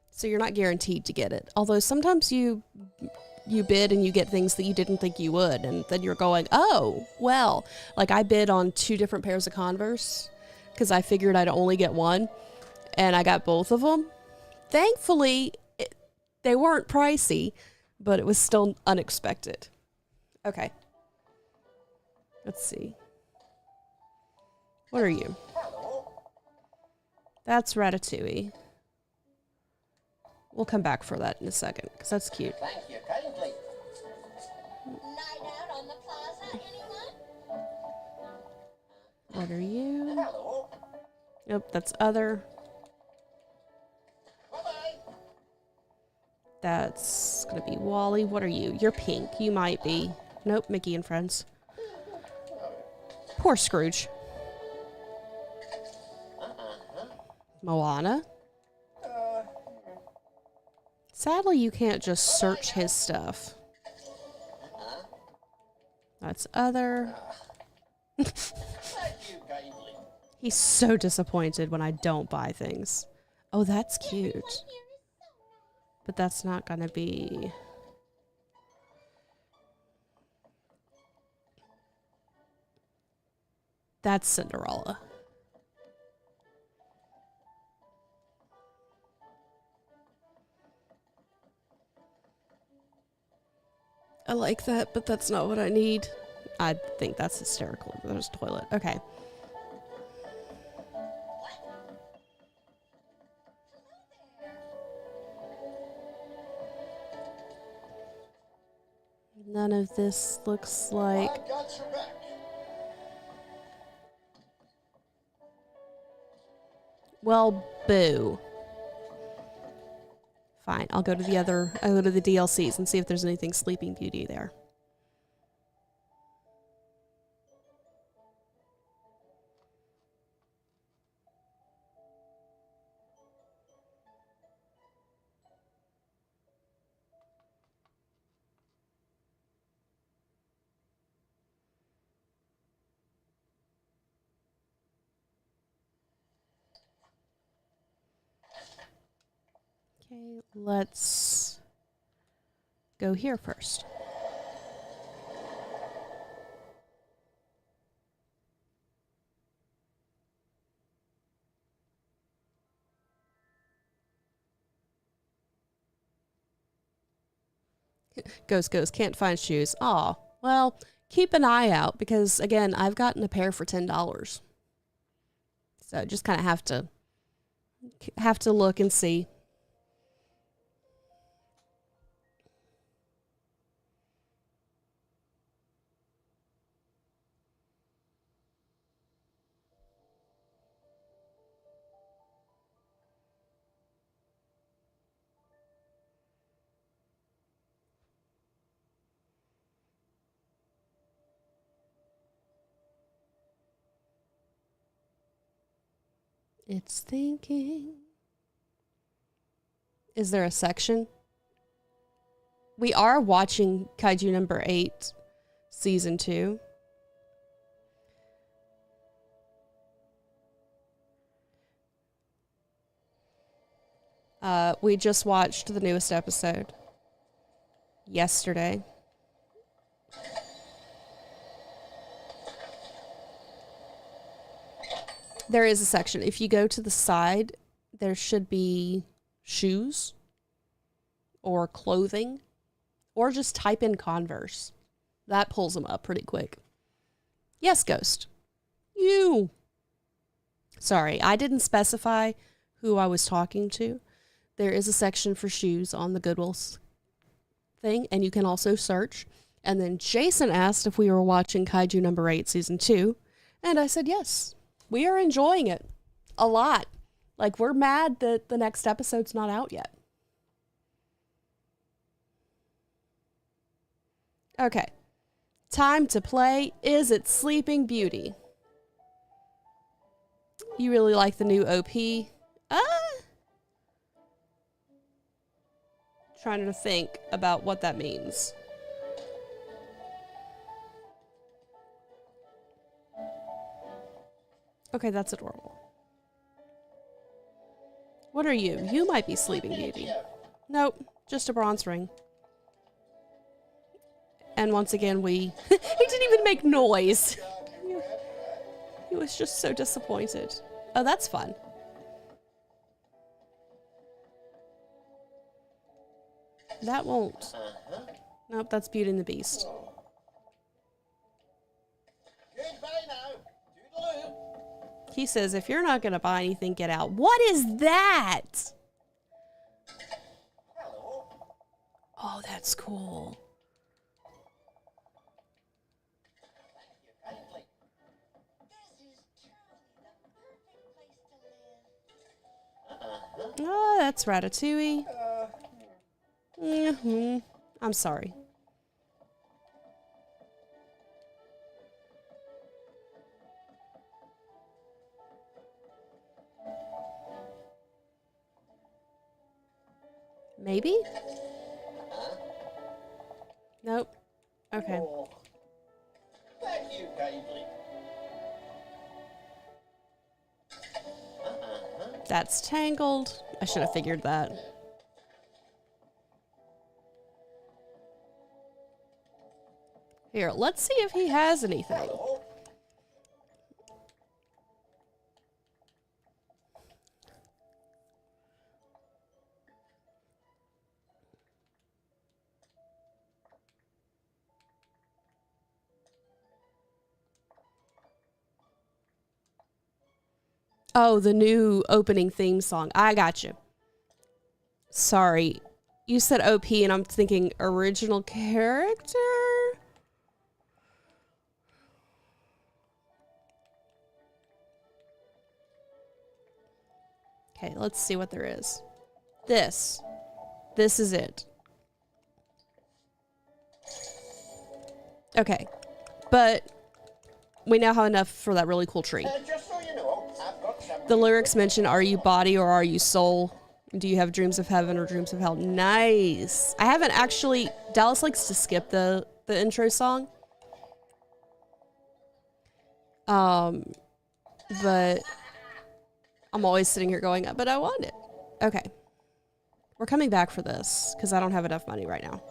So you're not guaranteed to get it. Although sometimes you bid and you get things that you didn't think you would. And then you're going, oh, well. Like I bid on 2 different pairs of Converse because I figured I'd only get one. And I got both of them. Thankfully, they weren't pricey, but it was still unexpected. Okay. Let's see. What are you? Hello. That's Ratatouille. We'll come back for that in a second, because that's cute. Thank you kindly. Night out on the plaza, anyone? What are you? Hello. Yep, that's other. Bye-bye. That's gonna be Wally. What are you? You're pink. You might be. Nope, Mickey and Friends. Poor Scrooge. Moana. Sadly, you can't just search his stuff. That's other. Thank you kindly. He's so disappointed when I don't buy things. Oh, that's cute. But that's not gonna be... That's Cinderella. I like that, but that's not what I need. I think that's hysterical. There's a toilet. Okay. None of this looks like... I've got your back. Well, boo. Fine, I'll go to the other... I'll go to the DLCs and see if there's anything Sleeping Beauty there. Okay, let's go here first. Ghost, can't find shoes. Aw, well, keep an eye out because, again, I've gotten a pair for $10. So just kind of have to look and see. It's thinking. Is there a section? We are watching Kaiju number 8, season 2. We just watched the newest episode yesterday. There is a section. If you go to the side, there should be shoes or clothing, or just type in Converse. That pulls them up pretty quick. Yes, Ghost. You. Sorry, I didn't specify who I was talking to. There is a section for shoes on the Goodwill's thing, and you can also search. And then Jason asked if we were watching Kaiju number 8, season 2, and I said yes. We are enjoying it a lot. Like, we're mad that the next episode's not out yet. Okay. Time to play Is It Sleeping Beauty? You really like the new OP? Trying to think about what that means. Okay, that's adorable. What are you? You might be Sleeping Beauty. Nope, just a bronze ring. And once again, he didn't even make noise. He was just so disappointed. Oh, that's fun. That won't. Nope, that's Beauty and the Beast. He says, if you're not going to buy anything, get out. What is that? Hello. Oh, that's cool. Thank you kindly. This is truly the perfect place to live. Oh, that's Ratatouille. I'm sorry. Maybe? Nope. Okay. Oh, thank you kindly. That's Tangled. I should have figured that. Here, let's see if he has anything. Hello. Oh, the new opening theme song. I got you. Sorry. You said OP and I'm thinking original character? Okay, let's see what there is. This. This is it. Okay. But we now have enough for that really cool tree. Just so you know, I've got some. The lyrics mention, are you body or are you soul? Do you have dreams of heaven or dreams of hell? Nice. I haven't actually... Dallas likes to skip the intro song. But I'm always sitting here going, but I want it. Okay. We're coming back for this because I don't have enough money right now.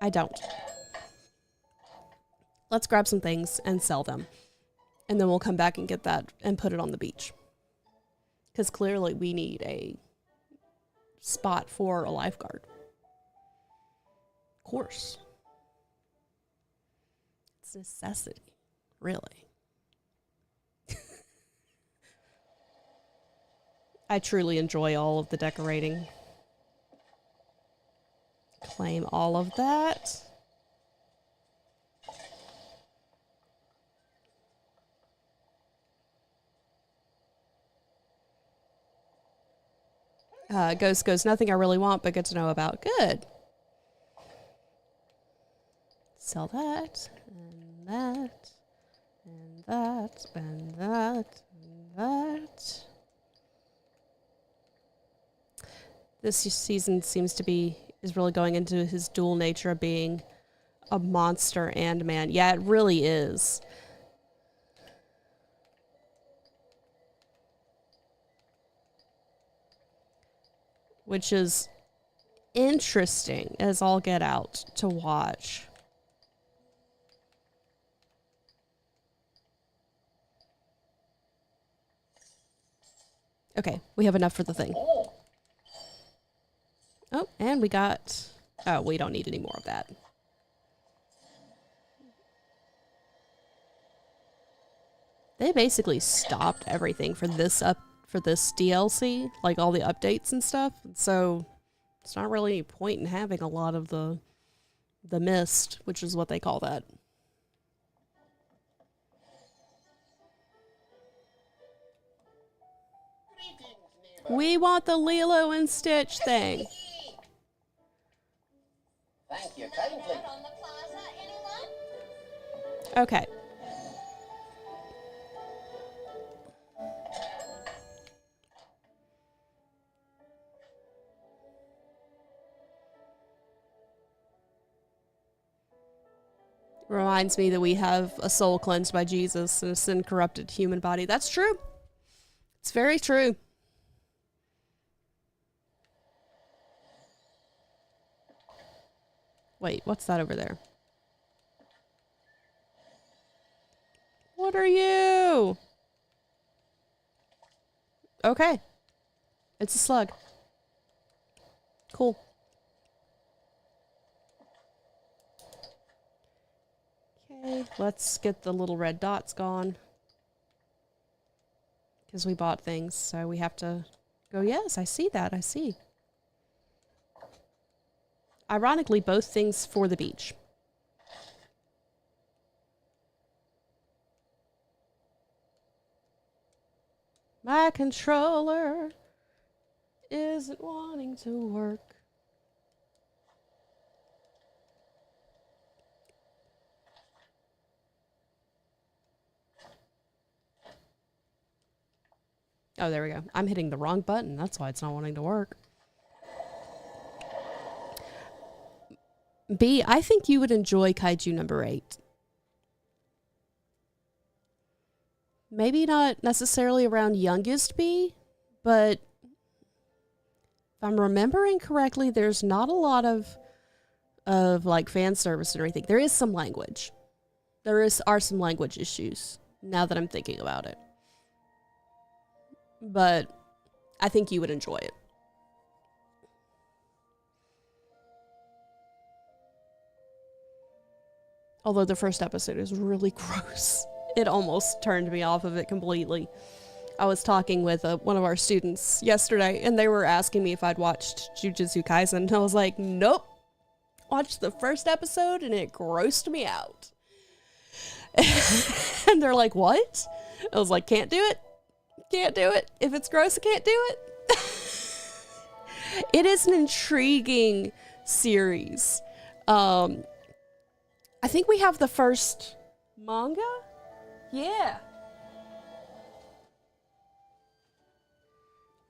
I don't. Let's grab some things and sell them. And then we'll come back and get that and put it on the beach. Because clearly we need a spot for a lifeguard. Of course. It's a necessity. Really. I truly enjoy all of the decorating. Claim all of that. Ghost goes, nothing I really want, but good to know about. Good. Sell that, and that, and that, and that, and that. This season seems to be, is really going into his dual nature of being a monster and man. Yeah, it really is. Which is interesting as all get out to watch. Okay, we have enough for the thing. Oh, and we got... Oh, we don't need any more of that. They basically stopped everything for this DLC, like all the updates and stuff. So it's not really any point in having a lot of the mist, which is what they call that. We want the Lilo and Stitch thing. Thank you kindly. Out on the plaza, anyone? Okay. Reminds me that we have a soul cleansed by Jesus and a sin corrupted human body. That's true. It's very true. Wait, what's that over there? What are you? Okay. It's a slug. Cool. Okay, let's get the little red dots gone. Because we bought things, so we have to go, yes, I see that, I see. Ironically, both things for the beach. My controller isn't wanting to work. Oh, there we go. I'm hitting the wrong button. That's why it's not wanting to work. B, I think you would enjoy Kaiju number 8. Maybe not necessarily around youngest B, but if I'm remembering correctly, there's not a lot of like fan service or anything. There is some language. Are some language issues now that I'm thinking about it. But I think you would enjoy it. Although the first episode is really gross. It almost turned me off of it completely. I was talking with one of our students yesterday, and they were asking me if I'd watched Jujutsu Kaisen, and I was like, nope. Watched the first episode, and it grossed me out. And they're like, what? I was like, can't do it. Can't do it. If it's gross, I can't do it. It is an intriguing series. I think we have the first manga? Yeah.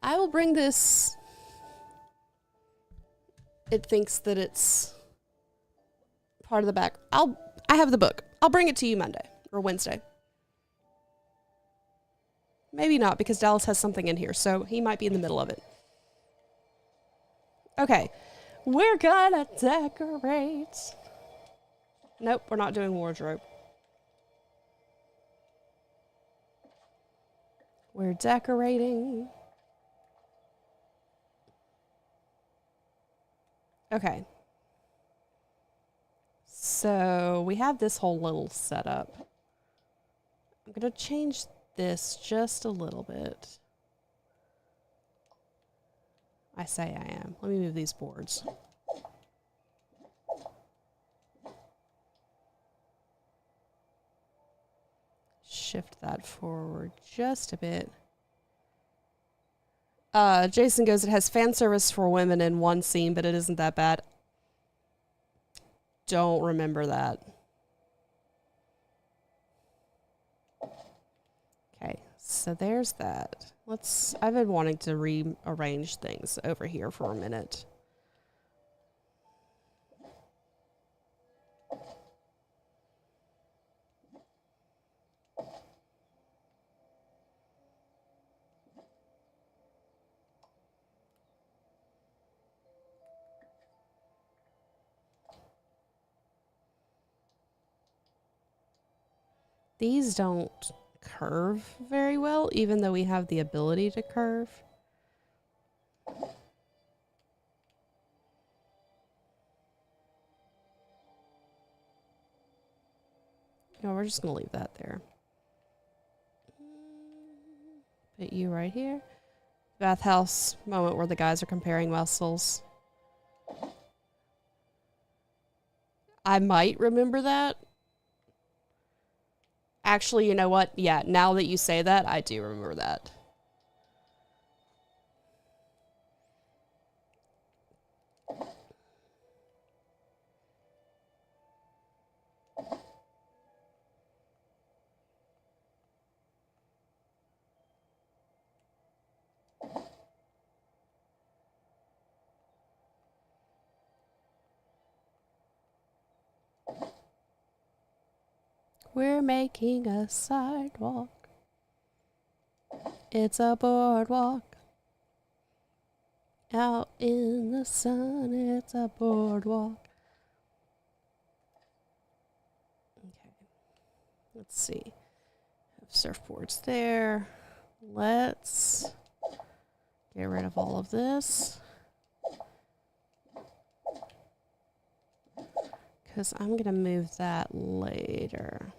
I will bring this. It thinks that it's part of the back. I have the book. I'll bring it to you Monday or Wednesday. Maybe not, because Dallas has something in here, so he might be in the middle of it. Okay. We're gonna decorate. Nope, we're not doing wardrobe. We're decorating. Okay. So we have this whole little setup. I'm going to change this just a little bit. I say I am. Let me move these boards. Shift that forward just a bit. Jason goes, it has fan service for women in one scene, but it isn't that bad. Don't remember that. Okay, so there's that. I've been wanting to rearrange things over here for a minute. These don't curve very well, even though we have the ability to curve. No, we're just going to leave that there. Put you right here. Bathhouse moment where the guys are comparing muscles. I might remember that. Actually, you know what? Yeah, now that you say that, I do remember that. We're making a sidewalk. It's a boardwalk. Out in the sun, it's a boardwalk. Okay. Let's see. Have surfboards there. Let's get rid of all of this. Because I'm going to move that later.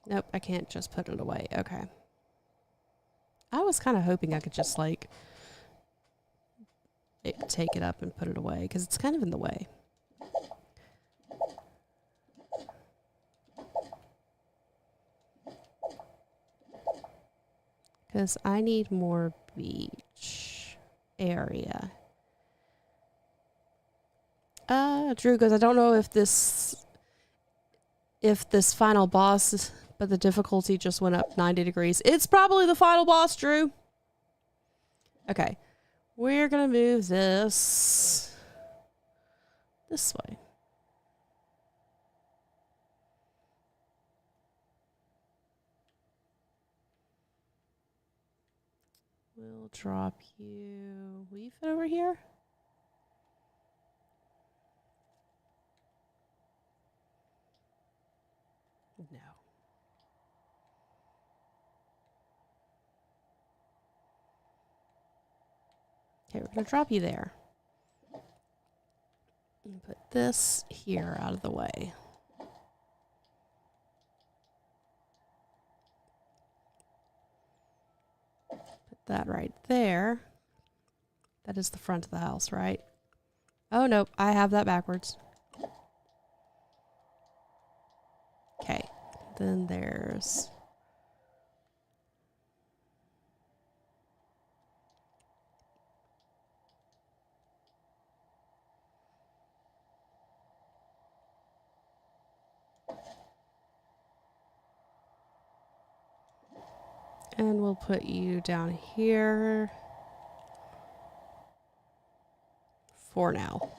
Nope, I can't just put it away. Okay. I was kind of hoping I could just, like, take it up and put it away, because it's kind of in the way. Because I need more beach area. Drew goes, I don't know if this final boss, but the difficulty just went up 90 degrees. It's probably the final boss, Drew. Okay. We're going to move this way. We'll drop you. Will you fit over here? No. Okay, we're going to drop you there. And put this here out of the way. Put that right there. That is the front of the house, right? Oh, nope. I have that backwards. Okay. Then there's... And we'll put you down here for now.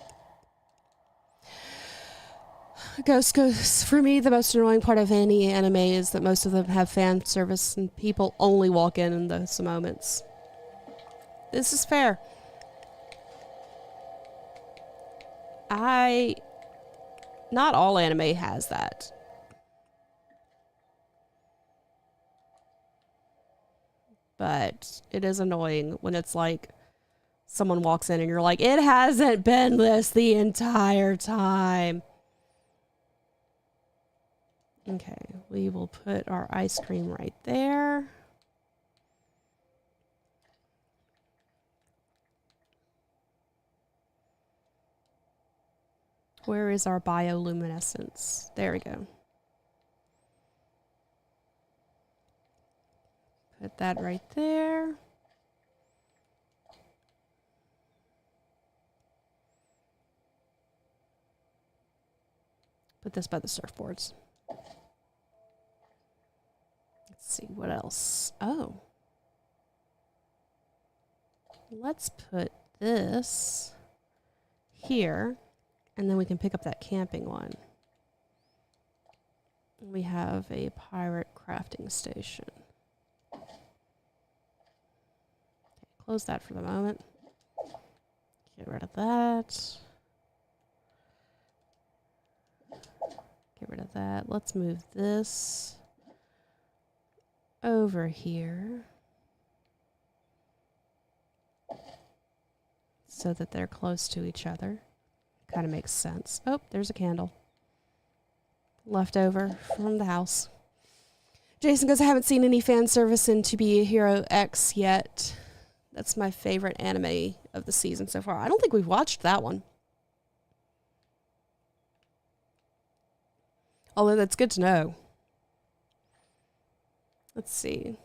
Ghost goes, for me, the most annoying part of any anime is that most of them have fan service and people only walk in those moments. This is fair. Not all anime has that. But it is annoying when it's like someone walks in and you're like, it hasn't been this the entire time. Okay, we will put our ice cream right there. Where is our bioluminescence? There we go. Put that right there. Put this by the surfboards. Let's see, what else? Oh. Let's put this here, and then we can pick up that camping one. We have a pirate crafting station. Close that for the moment. Get rid of that. Get rid of that. Let's move this over here so that they're close to each other. Kind of makes sense. Oh, there's a candle left over from the house. Jason goes, I haven't seen any fan service in To Be a Hero X yet. That's my favorite anime of the season so far. I don't think we've watched that one. Although that's good to know. Let's see.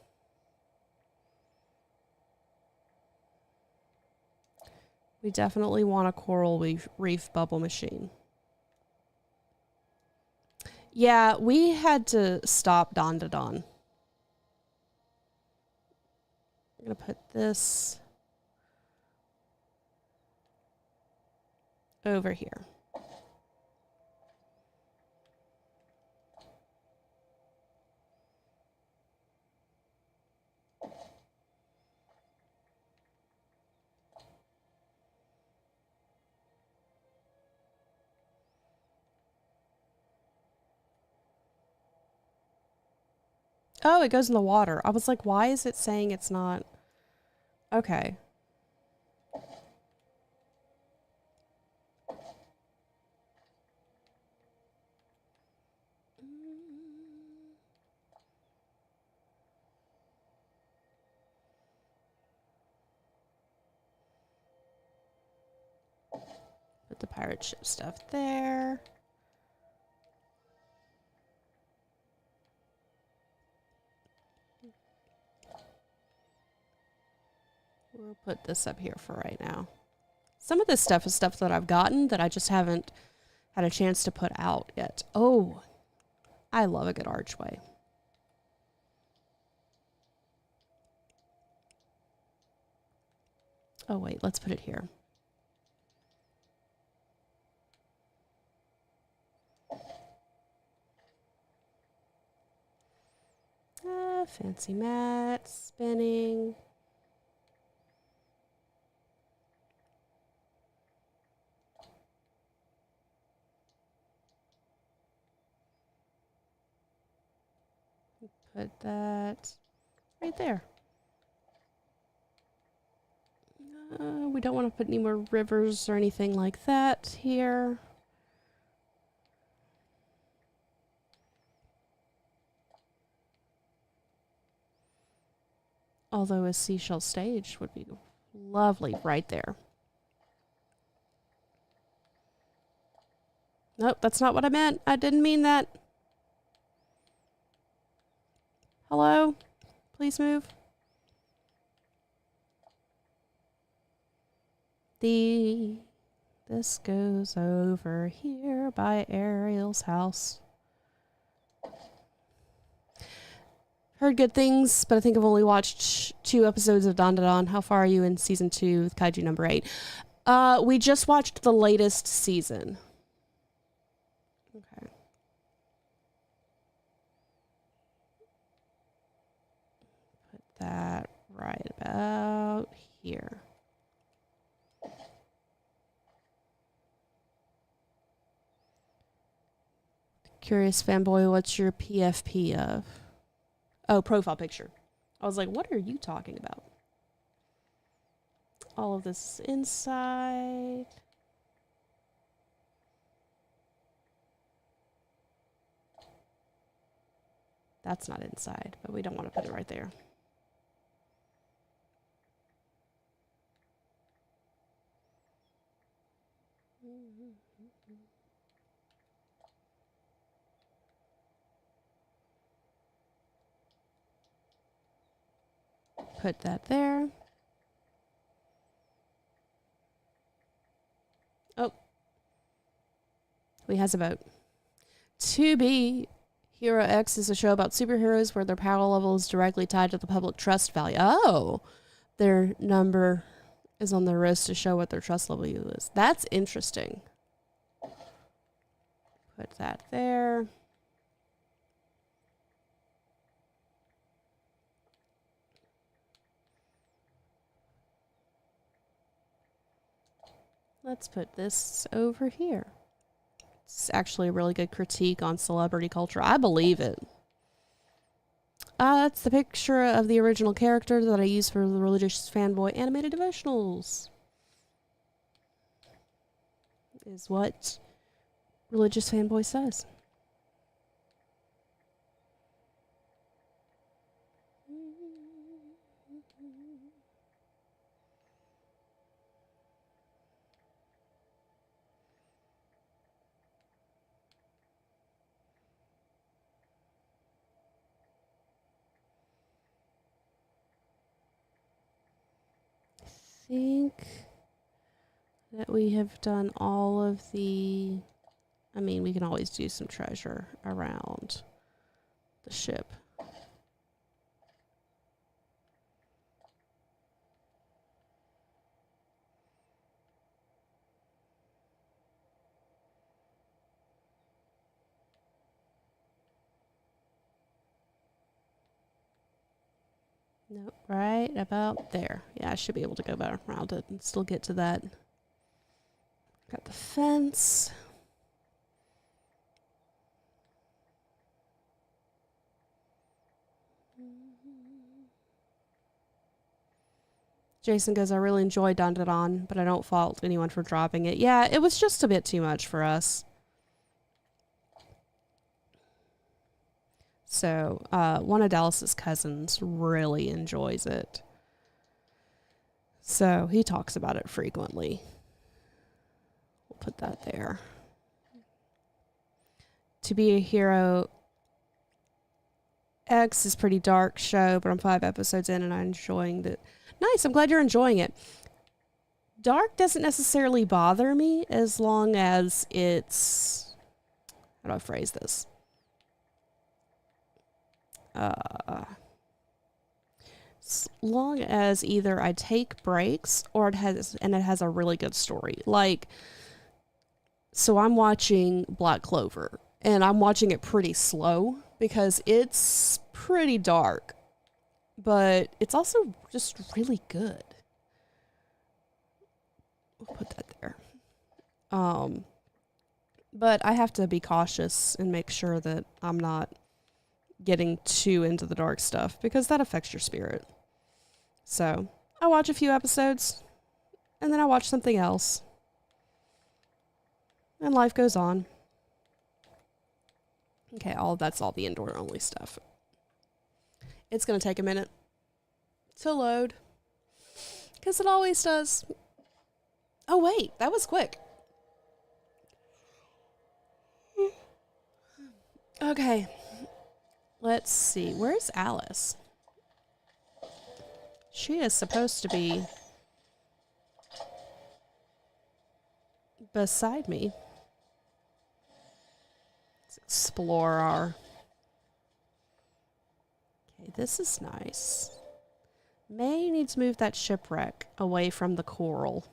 We definitely want a coral reef bubble machine. Yeah, we had to stop Don to Don. I'm going to put this over here. Oh, it goes in the water. I was like, why is it saying it's not? Okay. Put the pirate ship stuff there. We'll put this up here for right now. Some of this stuff is stuff that I've gotten that I just haven't had a chance to put out yet. Oh, I love a good archway. Oh, wait, let's put it here. Fancy mat, spinning. Put that right there. We don't want to put any more rivers or anything like that here. Although a seashell stage would be lovely right there. Nope, that's not what I meant. I didn't mean that. Hello? Please move. This goes over here by Ariel's house. Heard good things, but I think I've only watched 2 episodes of Don Da Don. How far are you in season 2 with Kaiju number 8? We just watched the latest season. Okay. Put that right about here. Curious fanboy, what's your PFP of? Oh, profile picture. I was like, what are you talking about? All of this inside. That's not inside, but we don't want to put it right there. Put that there. Oh. He has a boat. 2B Hero X is a show about superheroes where their power level is directly tied to the public trust value. Oh. Their number is on their wrist to show what their trust level is. That's interesting. Put that there. Let's put this over here. It's actually a really good critique on celebrity culture. I believe it. That's the picture of the original character that I use for the Religious Fanboy animated devotionals. Is what Religious Fanboy says. I think that we have done all of the... I mean, we can always do some treasure around the ship. Nope, right about there. Yeah, I should be able to go better around it and still get to that. Got the fence. Jason goes, I really enjoyed Don Da Don, but I don't fault anyone for dropping it. Yeah, it was just a bit too much for us. So, one of Dallas's cousins really enjoys it. So, he talks about it frequently. Put that there. To Be a Hero X is a pretty dark show, but I'm 5 episodes in and I'm enjoying it. Nice. I'm glad you're enjoying it. Dark doesn't necessarily bother me as long as it's, how do I phrase this? As long as either I take breaks or it has a really good story. Like, so I'm watching Black Clover and I'm watching it pretty slow because it's pretty dark, but it's also just really good. We'll put that there. But I have to be cautious and make sure that I'm not getting too into the dark stuff because that affects your spirit. So I watch a few episodes and then I watch something else and life goes on. Okay, that's all the indoor only stuff. It's going to take a minute to load because it always does. Oh, wait, that was quick. Okay, let's see. Where's Alice? She is supposed to be beside me. Let's explore our... Okay, this is nice. May needs to move that shipwreck away from the coral.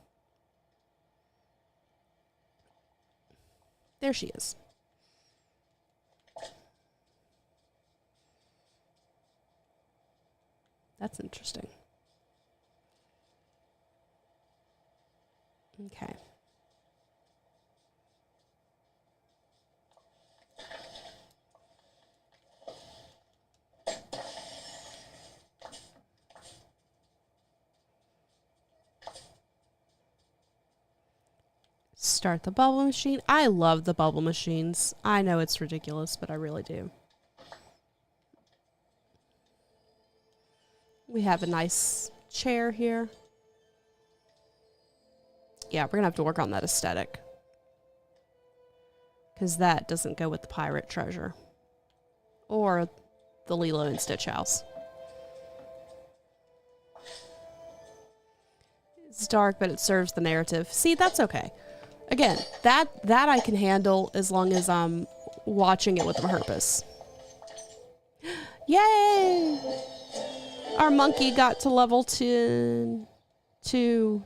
There she is. That's interesting. Okay. Start the bubble machine. I love the bubble machines. I know it's ridiculous, but I really do. We have a nice chair here. Yeah, we're going to have to work on that aesthetic. Because that doesn't go with the pirate treasure. Or the Lilo and Stitch house. It's dark, but it serves the narrative. See, that's okay. Again, that I can handle as long as I'm watching it with a purpose. Yay! Our monkey got to level 2,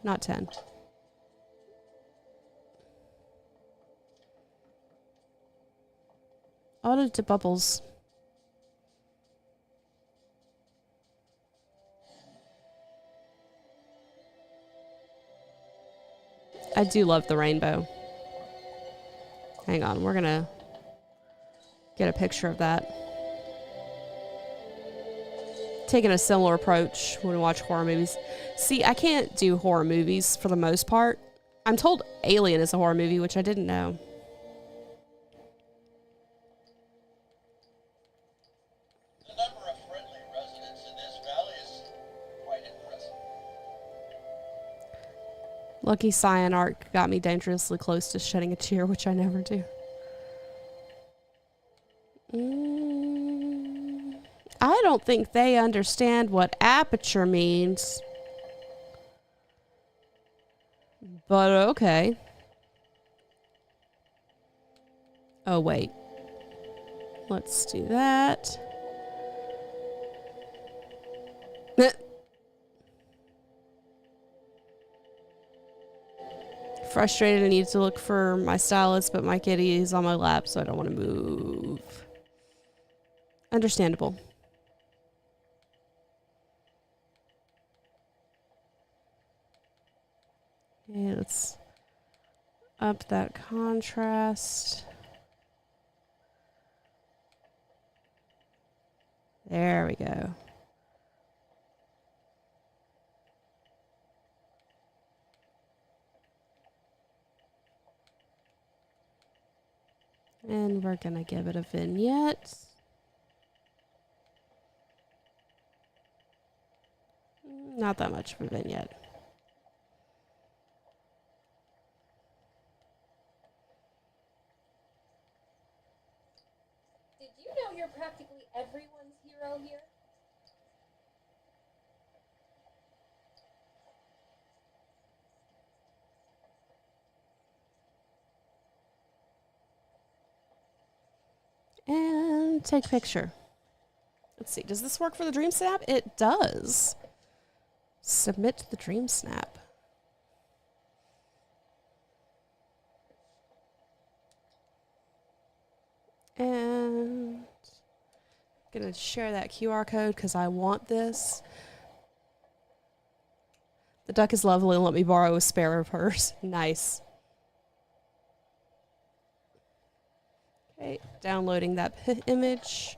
not 10. Auto to bubbles. I do love the rainbow. Hang on, we're gonna get a picture of that. Taking a similar approach when we watch horror movies. See, I can't do horror movies for the most part. I'm told Alien is a horror movie, which I didn't know. The number of friendly residents in this valley is quite impressive. Lucky Cyan Arc got me dangerously close to shedding a tear, which I never do. I don't think they understand what aperture means. But okay. Oh, wait. Let's do that. Frustrated, I need to look for my stylus, but my kitty is on my lap, so I don't want to move. Understandable. Okay, let's up that contrast. There we go. And we're going to give it a vignette. Not that much of a vignette. everyone's hero here? And take a picture. Let's see. Does this work for the Dream Snap? It does. Submit the Dream Snap. And I'm going to share that QR code because I want this. The duck is lovely and let me borrow a spare of hers. Nice. Okay, downloading that image.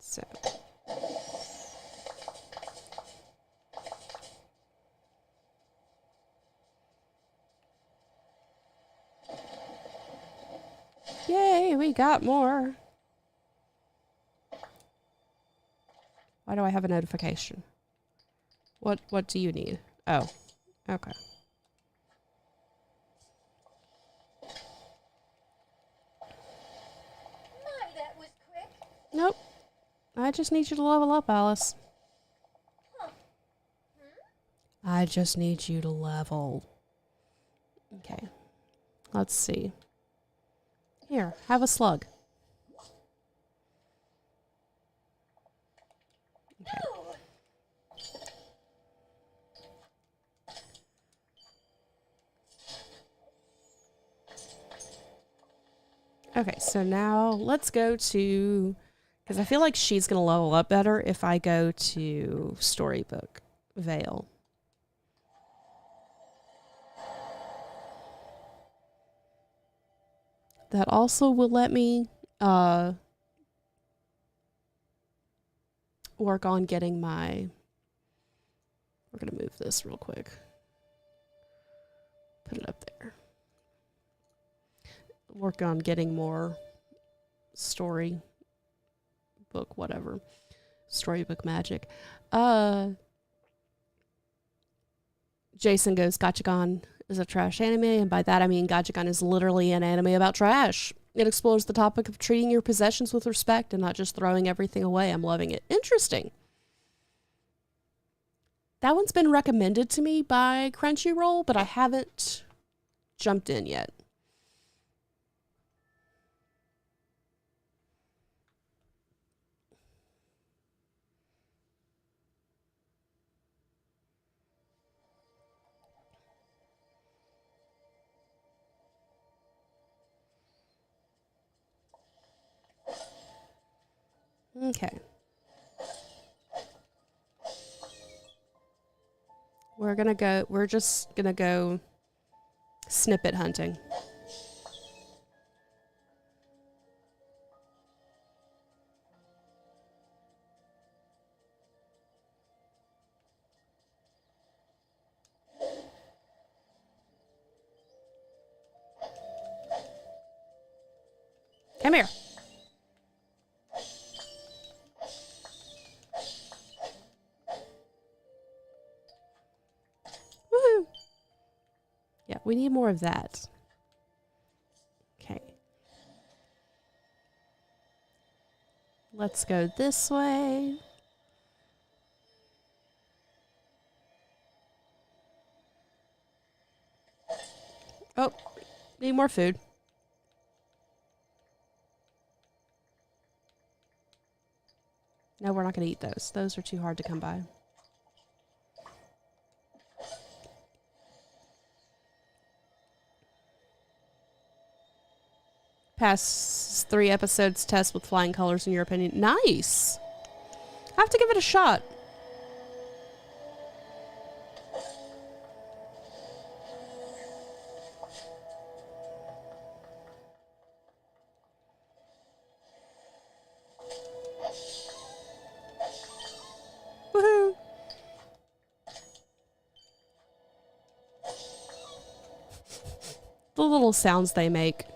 So. Yay, we got more. Why do I have a notification? What do you need? Oh, okay. My, that was quick. Nope. I just need you to level up, Alice. Huh. I just need you to level. Okay. Let's see. Here, have a slug. Okay. No. Okay, so now let's go to, because I feel like she's going to level up better if I go to Storybook Vale. That also will let me work on getting my, we're going to move this real quick. Put it up there. Work on getting more story book, whatever. Storybook magic. Jason goes, Gachagan is a trash anime, and by that I mean Gachagan is literally an anime about trash. It explores the topic of treating your possessions with respect and not just throwing everything away. I'm loving it. Interesting. That one's been recommended to me by Crunchyroll, but I haven't jumped in yet. Okay. We're just gonna go snippet hunting. Come here. Woohoo! Yeah, we need more of that. Okay. Let's go this way. Oh, need more food. No, we're not going to eat those. Those are too hard to come by. Pass 3 episodes test with flying colors in your opinion. Nice. I have to give it a shot. Woohoo. The little sounds they make.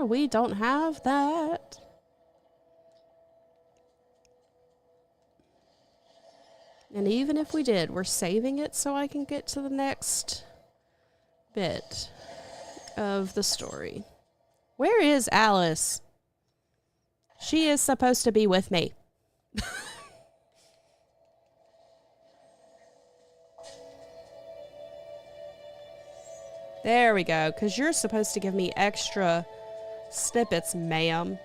We don't have that. And even if we did, we're saving it so I can get to the next bit of the story. Where is Alice? She is supposed to be with me. There we go, because you're supposed to give me extra snippets, ma'am.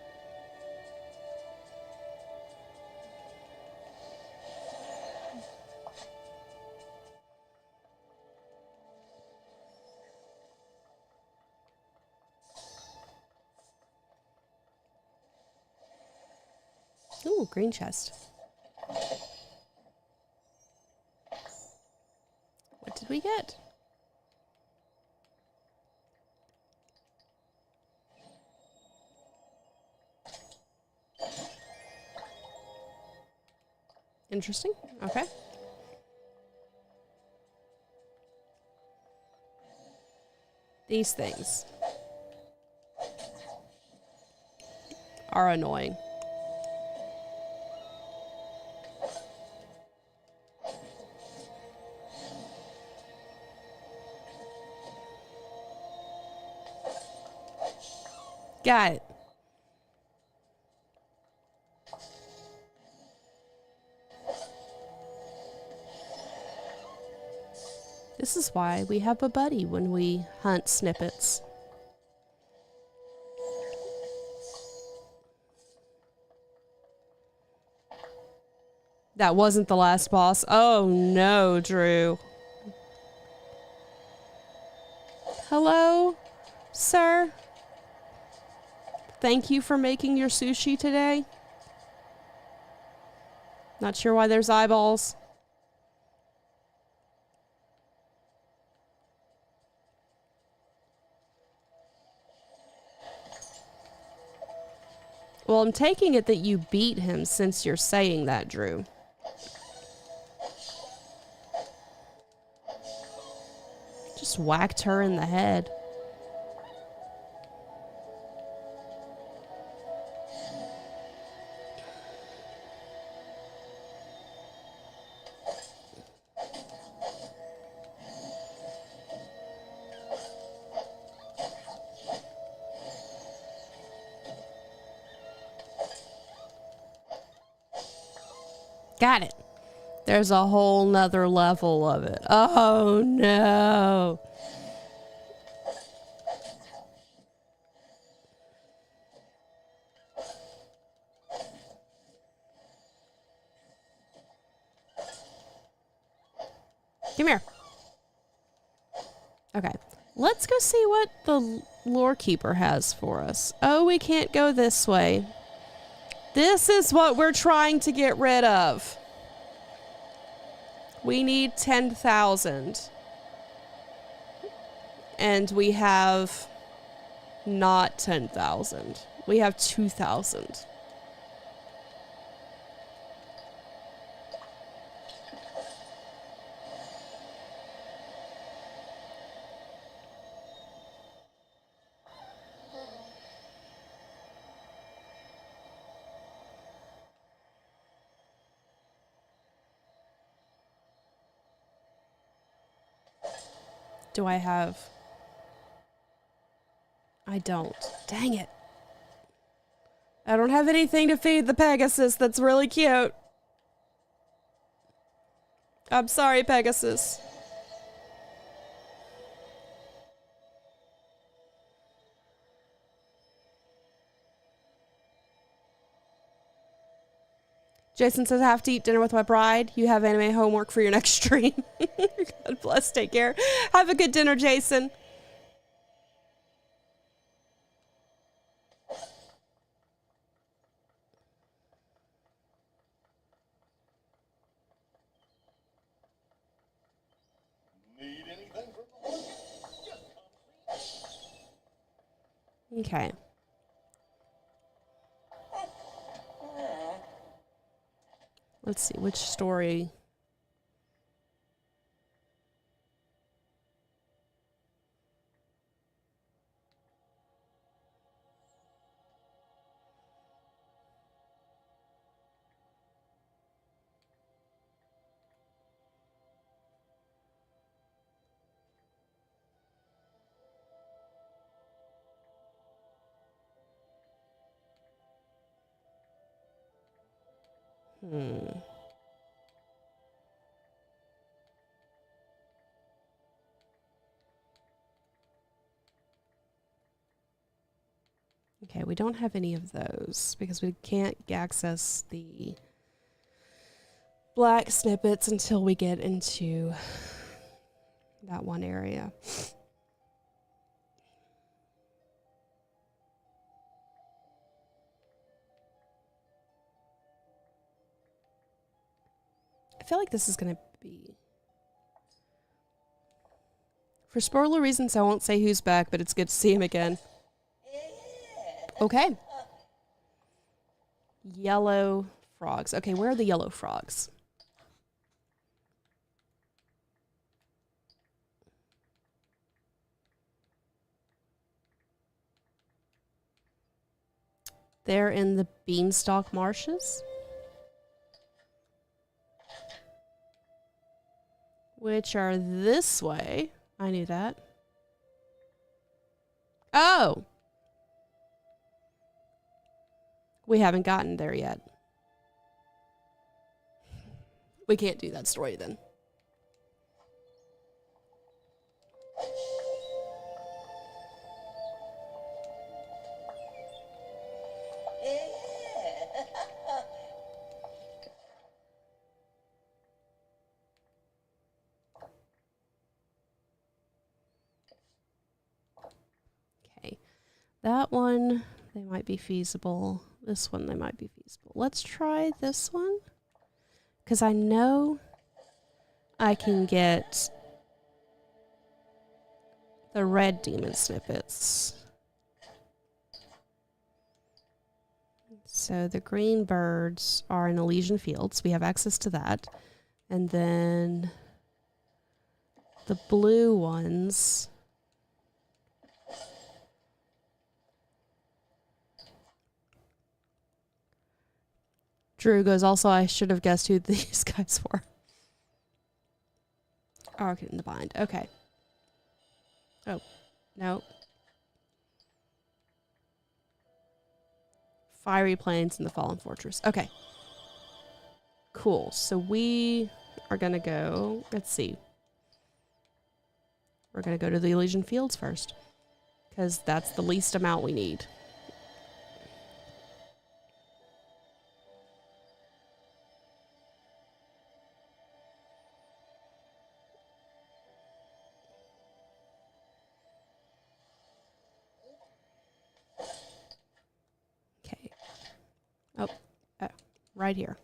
Ooh, green chest. What did we get? Interesting. Okay. These things are annoying. Got it. This is why we have a buddy when we hunt snippets. That wasn't the last boss. Oh no, Drew. Hello, sir? Thank you for making your sushi today. Not sure why there's eyeballs. Well, I'm taking it that you beat him since you're saying that, Drew. Just whacked her in the head. Got it. There's a whole nother level of it. Oh no. Come here. Okay. Let's go see what the lore keeper has for us. Oh, we can't go this way. This is what we're trying to get rid of. We need 10,000. And we have not 10,000. We have 2,000. Do I have? I don't. Dang it. I don't have anything to feed the Pegasus that's really cute. I'm sorry, Pegasus. Jason says, I have to eat dinner with my bride. You have anime homework for your next stream. God bless. Take care. Have a good dinner, Jason. Need anything from the Okay. Let's see, which story? Hmm. Okay, we don't have any of those because we can't access the black snippets until we get into that one area. I feel like this is going to be... For spoiler reasons, I won't say who's back, but it's good to see him again. Okay. Yellow frogs. Okay, where are the yellow frogs? They're in the beanstalk marshes, which are this way. I knew that. Oh! We haven't gotten there yet. We can't do that story then. Okay. That one, they might be feasible. This one, they might be feasible. Let's try this one. Because I know I can get the red demon snippets. So the green birds are in Elysian Fields. We have access to that. And then the blue ones... Drew goes, also, I should have guessed who these guys were. Oh, okay, in the bind. Okay. Oh, no. Fiery Plains and the Fallen Fortress. Okay. Cool. So we are going to go, let's see. We're going to go to the Elysian Fields first. Because that's the least amount we need. Okay. Oh, right here.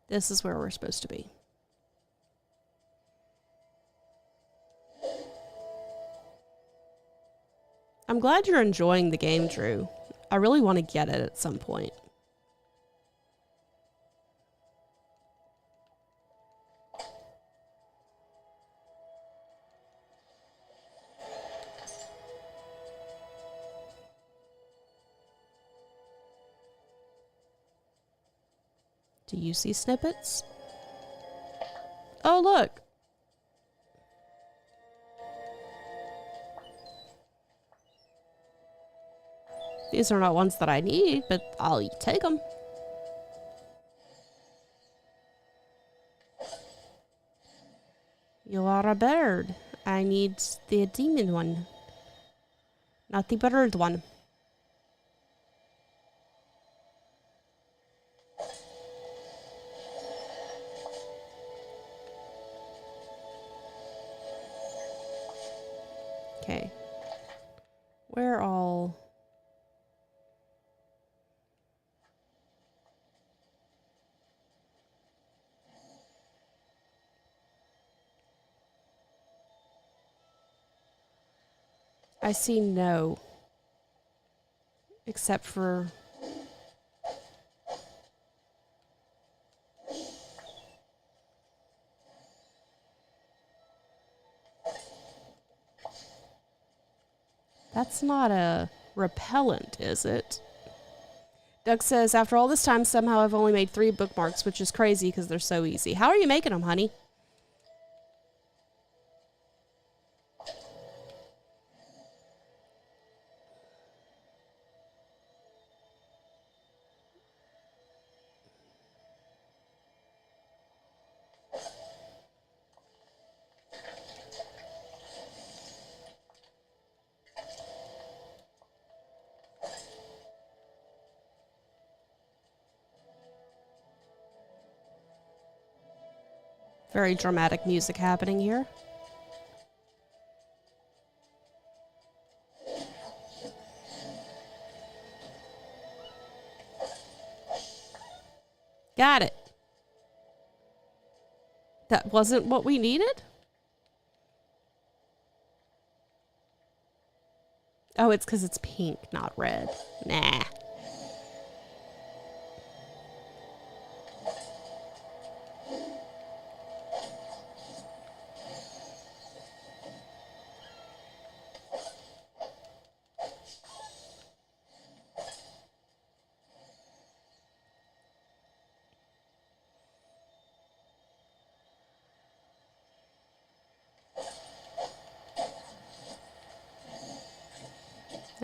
This is where we're supposed to be. I'm glad you're enjoying the game, Drew. I really want to get it at some point. Do you see snippets? Oh, look. These are not ones that I need, but I'll take them. You are a bird. I need the demon one. Not the bird one. Okay. Where all... I see no. Except for... That's not a repellent, is it? Doug says, after all this time, somehow I've only made 3 bookmarks, which is crazy because they're so easy. How are you making them, honey? Very dramatic music happening here. Got it. That wasn't what we needed? Oh, it's because it's pink, not red. Nah.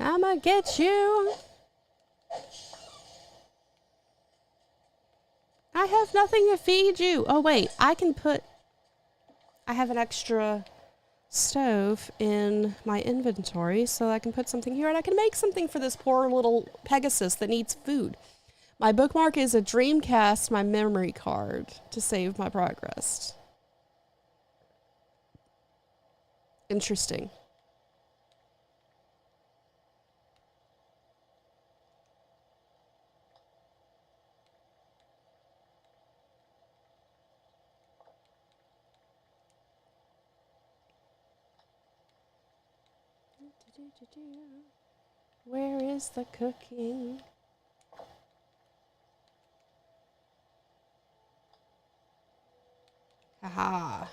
I'ma get you. I have nothing to feed you. Oh, wait. I have an extra stove in my inventory, so I can put something here, and I can make something for this poor little Pegasus that needs food. My bookmark is a Dreamcast, my memory card, to save my progress. Interesting. Where is the cooking? Haha.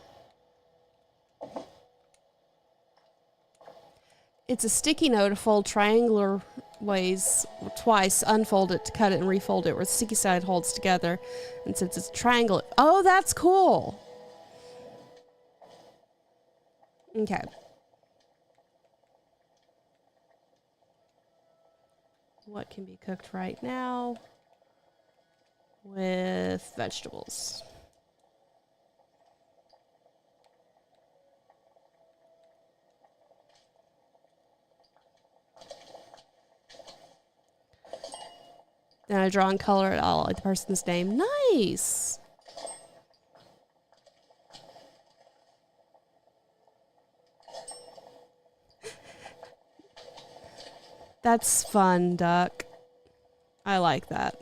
It's a sticky note to fold triangular ways twice, unfold it to cut it and refold it, where the sticky side holds together. And since it's a triangle, oh, that's cool. Okay. What can be cooked right now with vegetables? Then I draw and color it all like the person's name. Nice. That's fun, Duck. I like that.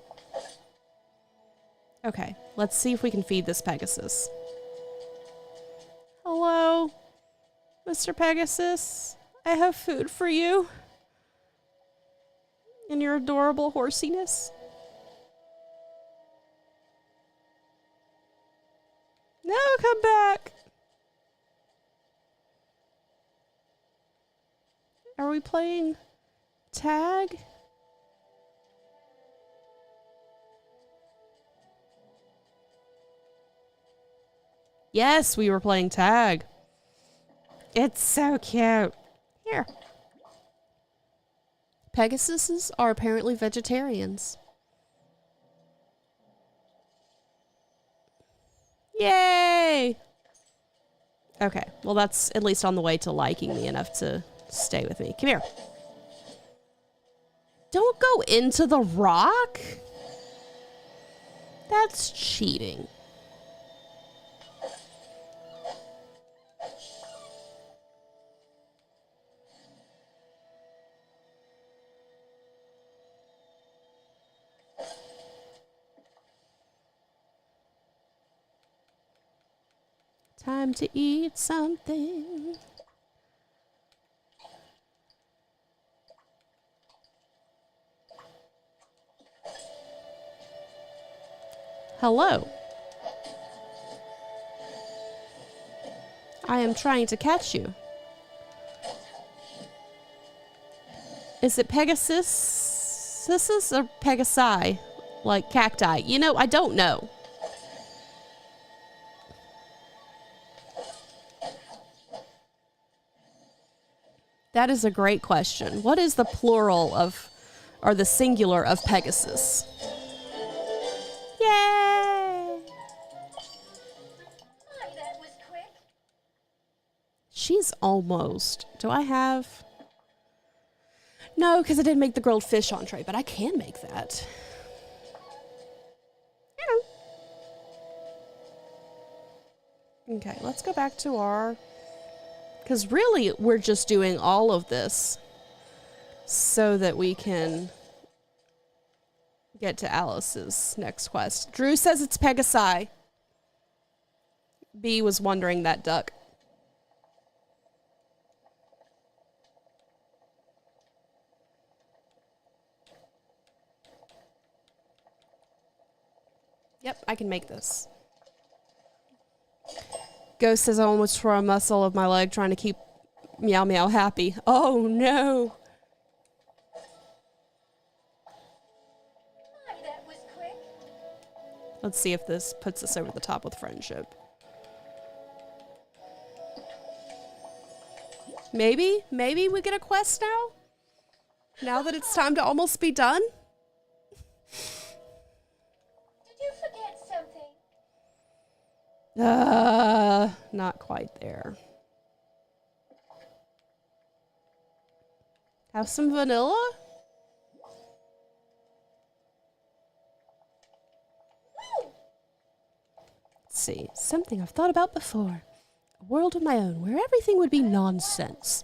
Okay, let's see if we can feed this Pegasus. Hello, Mr. Pegasus. I have food for you. And your adorable horsiness. No, come back. Are we playing tag? Yes, we were playing tag. It's so cute. Here. Pegasuses are apparently vegetarians. Yay! Okay, well that's at least on the way to liking me enough to stay with me. Come here. Don't go into the rock. That's cheating. Time to eat something. Hello. I am trying to catch you. Is it Pegasus? This is a Pegasi, like cacti. You know, I don't know. That is a great question. What is the plural of, or the singular of Pegasus? Yay! My, that was quick. She's almost. Do I have? No, because I didn't make the grilled fish entree, but I can make that. Okay, let's go back to our... Because really, we're just doing all of this so that we can get to Alice's next quest. Drew says it's Pegasi. B was wondering that duck. Yep, I can make this. Ghost says I almost tore a muscle of my leg trying to keep Meow Meow happy. Oh no. My, that was quick. Let's see if this puts us over the top with friendship. Maybe we get a quest now? Now that it's time to almost be done? Did you forget something? Not quite there. Have some vanilla? Let's see. Something I've thought about before. A world of my own where everything would be nonsense.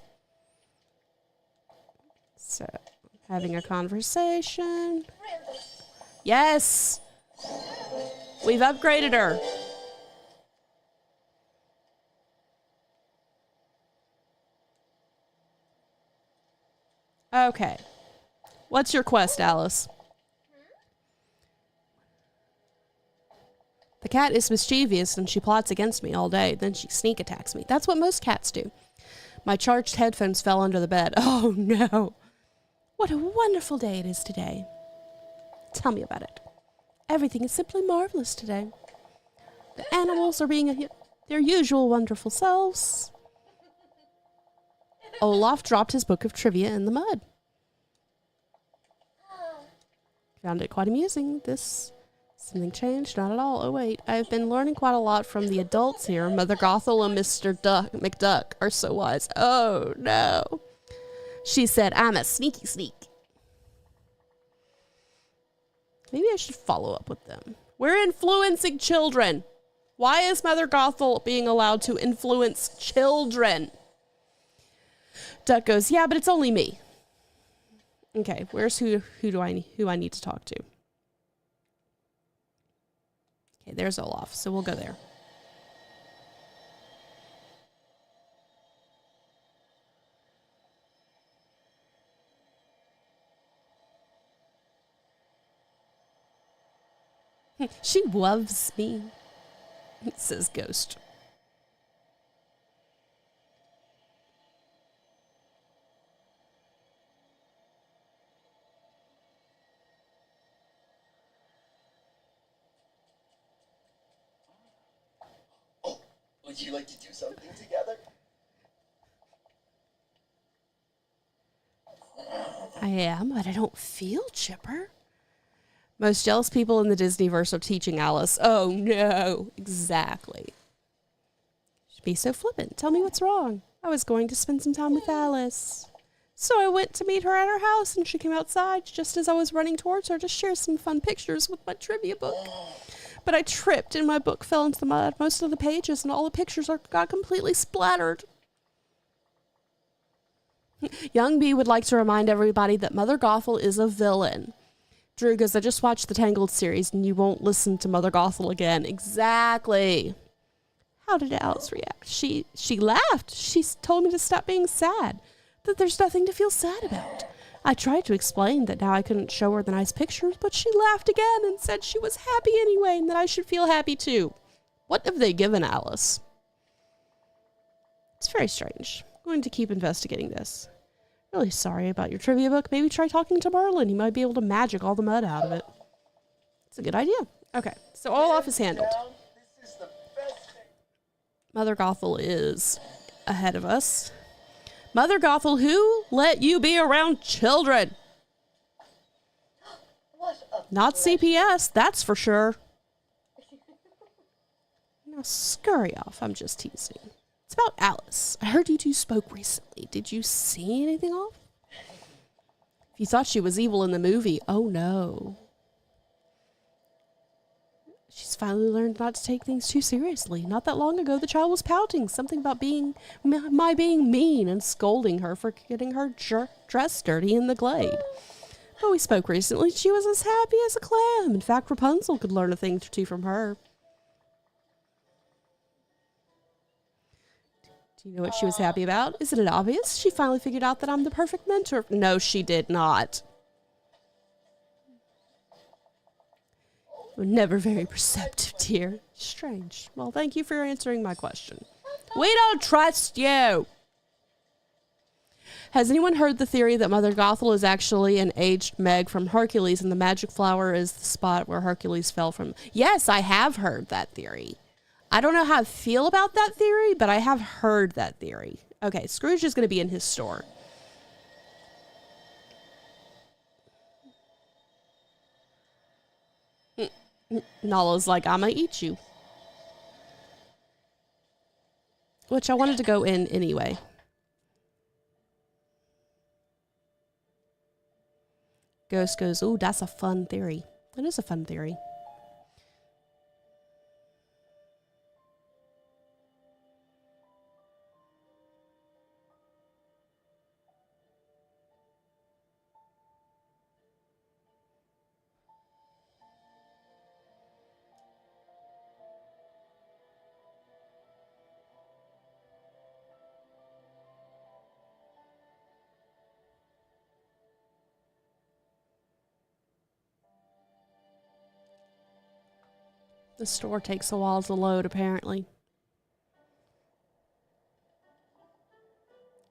So, having a conversation. Really? Yes! We've upgraded her. Okay. What's your quest, Alice? The cat is mischievous and she plots against me all day. Then she sneak attacks me. That's what most cats do. My charged headphones fell under the bed. Oh no. What a wonderful day it is today. Tell me about it. Everything is simply marvelous today. The animals are being their usual wonderful selves. Olaf dropped his book of trivia in the mud. Found it quite amusing. Something changed? Not at all. Oh wait, I've been learning quite a lot from the adults here. Mother Gothel and Mr. McDuck are so wise. Oh no. She said, I'm a sneaky sneak. Maybe I should follow up with them. We're influencing children. Why is Mother Gothel being allowed to influence children? Duck goes, yeah, but it's only me. Okay, where's who I need to talk to? Okay, there's Olaf, so we'll go there. She loves me, says Ghost. Would you like to do something together? I am, but I don't feel chipper. Most jealous people in the Disneyverse are teaching Alice. Oh no, exactly. She'd be so flippant. Tell me what's wrong. I was going to spend some time with Alice. So I went to meet her at her house and she came outside just as I was running towards her to share some fun pictures with my trivia book. But I tripped and my book fell into the mud. Most of the pages and all the pictures got completely splattered. Young Bee would like to remind everybody that Mother Gothel is a villain. Drew goes, I just watched the Tangled series and you won't listen to Mother Gothel again. Exactly. How did Alice react? She laughed. She told me to stop being sad, that there's nothing to feel sad about. I tried to explain that now I couldn't show her the nice pictures, but she laughed again and said she was happy anyway and that I should feel happy too. What have they given Alice? It's very strange. I'm going to keep investigating this. Really sorry about your trivia book. Maybe try talking to Merlin. He might be able to magic all the mud out of it. It's a good idea. Okay, so Olaf is handled. This is the best thing. Mother Gothel is ahead of us. Mother Gothel, who let you be around children? What a Not CPS, that's for sure. Now scurry off. I'm just teasing. It's about Alice. I heard you two spoke recently. Did you see anything off? If you thought she was evil in the movie, oh no. She's finally learned not to take things too seriously. Not that long ago, the child was pouting, something about my being mean and scolding her for getting her dress dirty in the glade. But we spoke recently. She was as happy as a clam. In fact, Rapunzel could learn a thing or two from her. Do you know what she was happy about? Isn't it obvious? She finally figured out that I'm the perfect mentor. No, she did not. You're never very perceptive, dear. Strange. Well, thank you for answering my question. We don't trust you! Has anyone heard the theory that Mother Gothel is actually an aged Meg from Hercules and the magic flower is the spot where Hercules fell from? Yes, I have heard that theory. I don't know how I feel about that theory, but I have heard that theory. Okay, Scrooge is going to be in his store. Nala's like, I'ma eat you. Which I wanted to go in anyway. Ghost goes, ooh, that's a fun theory. That is a fun theory. The store takes a while to load, apparently.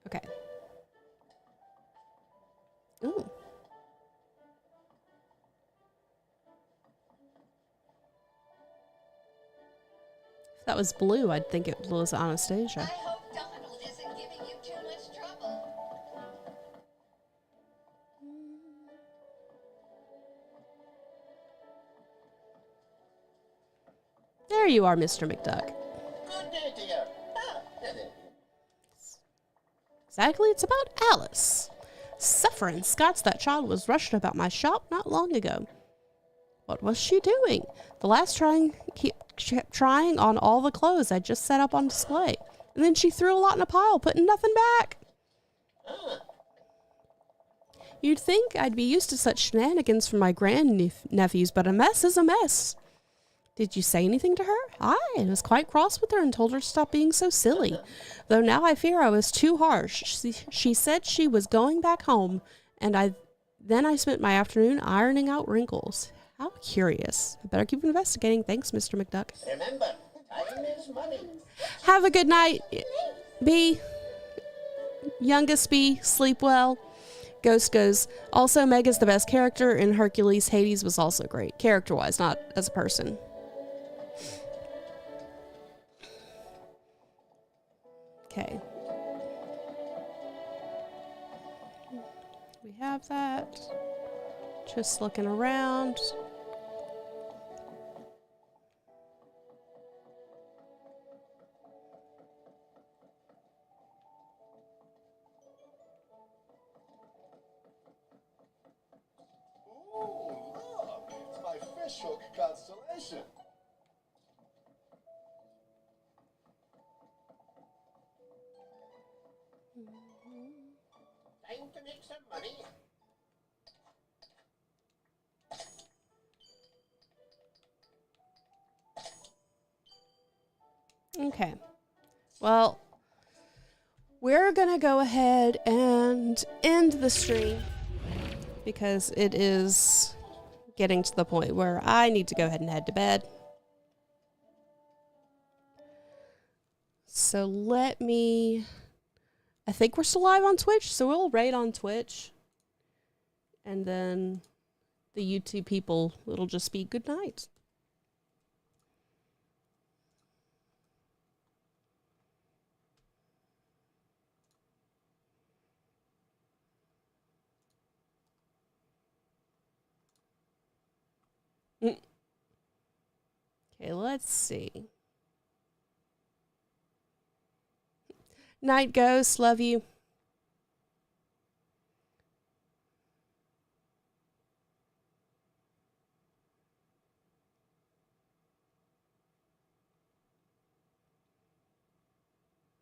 Okay. Ooh. If that was blue, I'd think it was I Anastasia. hope Donald isn't giving you too much trouble. There you are, Mr. McDuck. Good day, dear. Exactly, it's about Alice. Suffering Scots, that child was rushing about my shop not long ago. What was she doing? The last kept trying on all the clothes I just set up on display. And then she threw a lot in a pile, putting nothing back. You'd think I'd be used to such shenanigans from my grandnephews, but a mess is a mess. Did you say anything to her? I was quite cross with her and told her to stop being so silly. Though now I fear I was too harsh. She said she was going back home, and I spent my afternoon ironing out wrinkles. How curious. I better keep investigating. Thanks, Mr. McDuck. Remember, time is money. Have a good night, B. Youngest B. Sleep well. Ghost goes, also, Meg is the best character in Hercules. Hades was also great. Character-wise, not as a person. Okay. We have that. Just looking around. Ooh, look, it's my fishhook constellation. Time to make some money. Okay. Well, we're going to go ahead and end the stream because it is getting to the point where I need to go ahead and head to bed. So I think we're still live on Twitch, so we'll raid on Twitch. And then the YouTube people, it'll just be good night. Okay, let's see. Night Ghost, love you.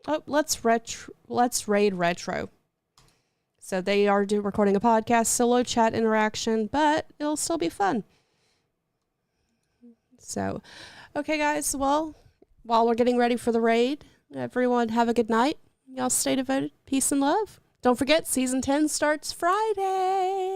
Oh, let's raid retro. So they are recording a podcast, solo chat interaction, but it'll still be fun. So, okay, guys. Well, while we're getting ready for the raid, everyone have a good night. Y'all stay devoted. Peace and love. Don't forget, season 10 starts Friday.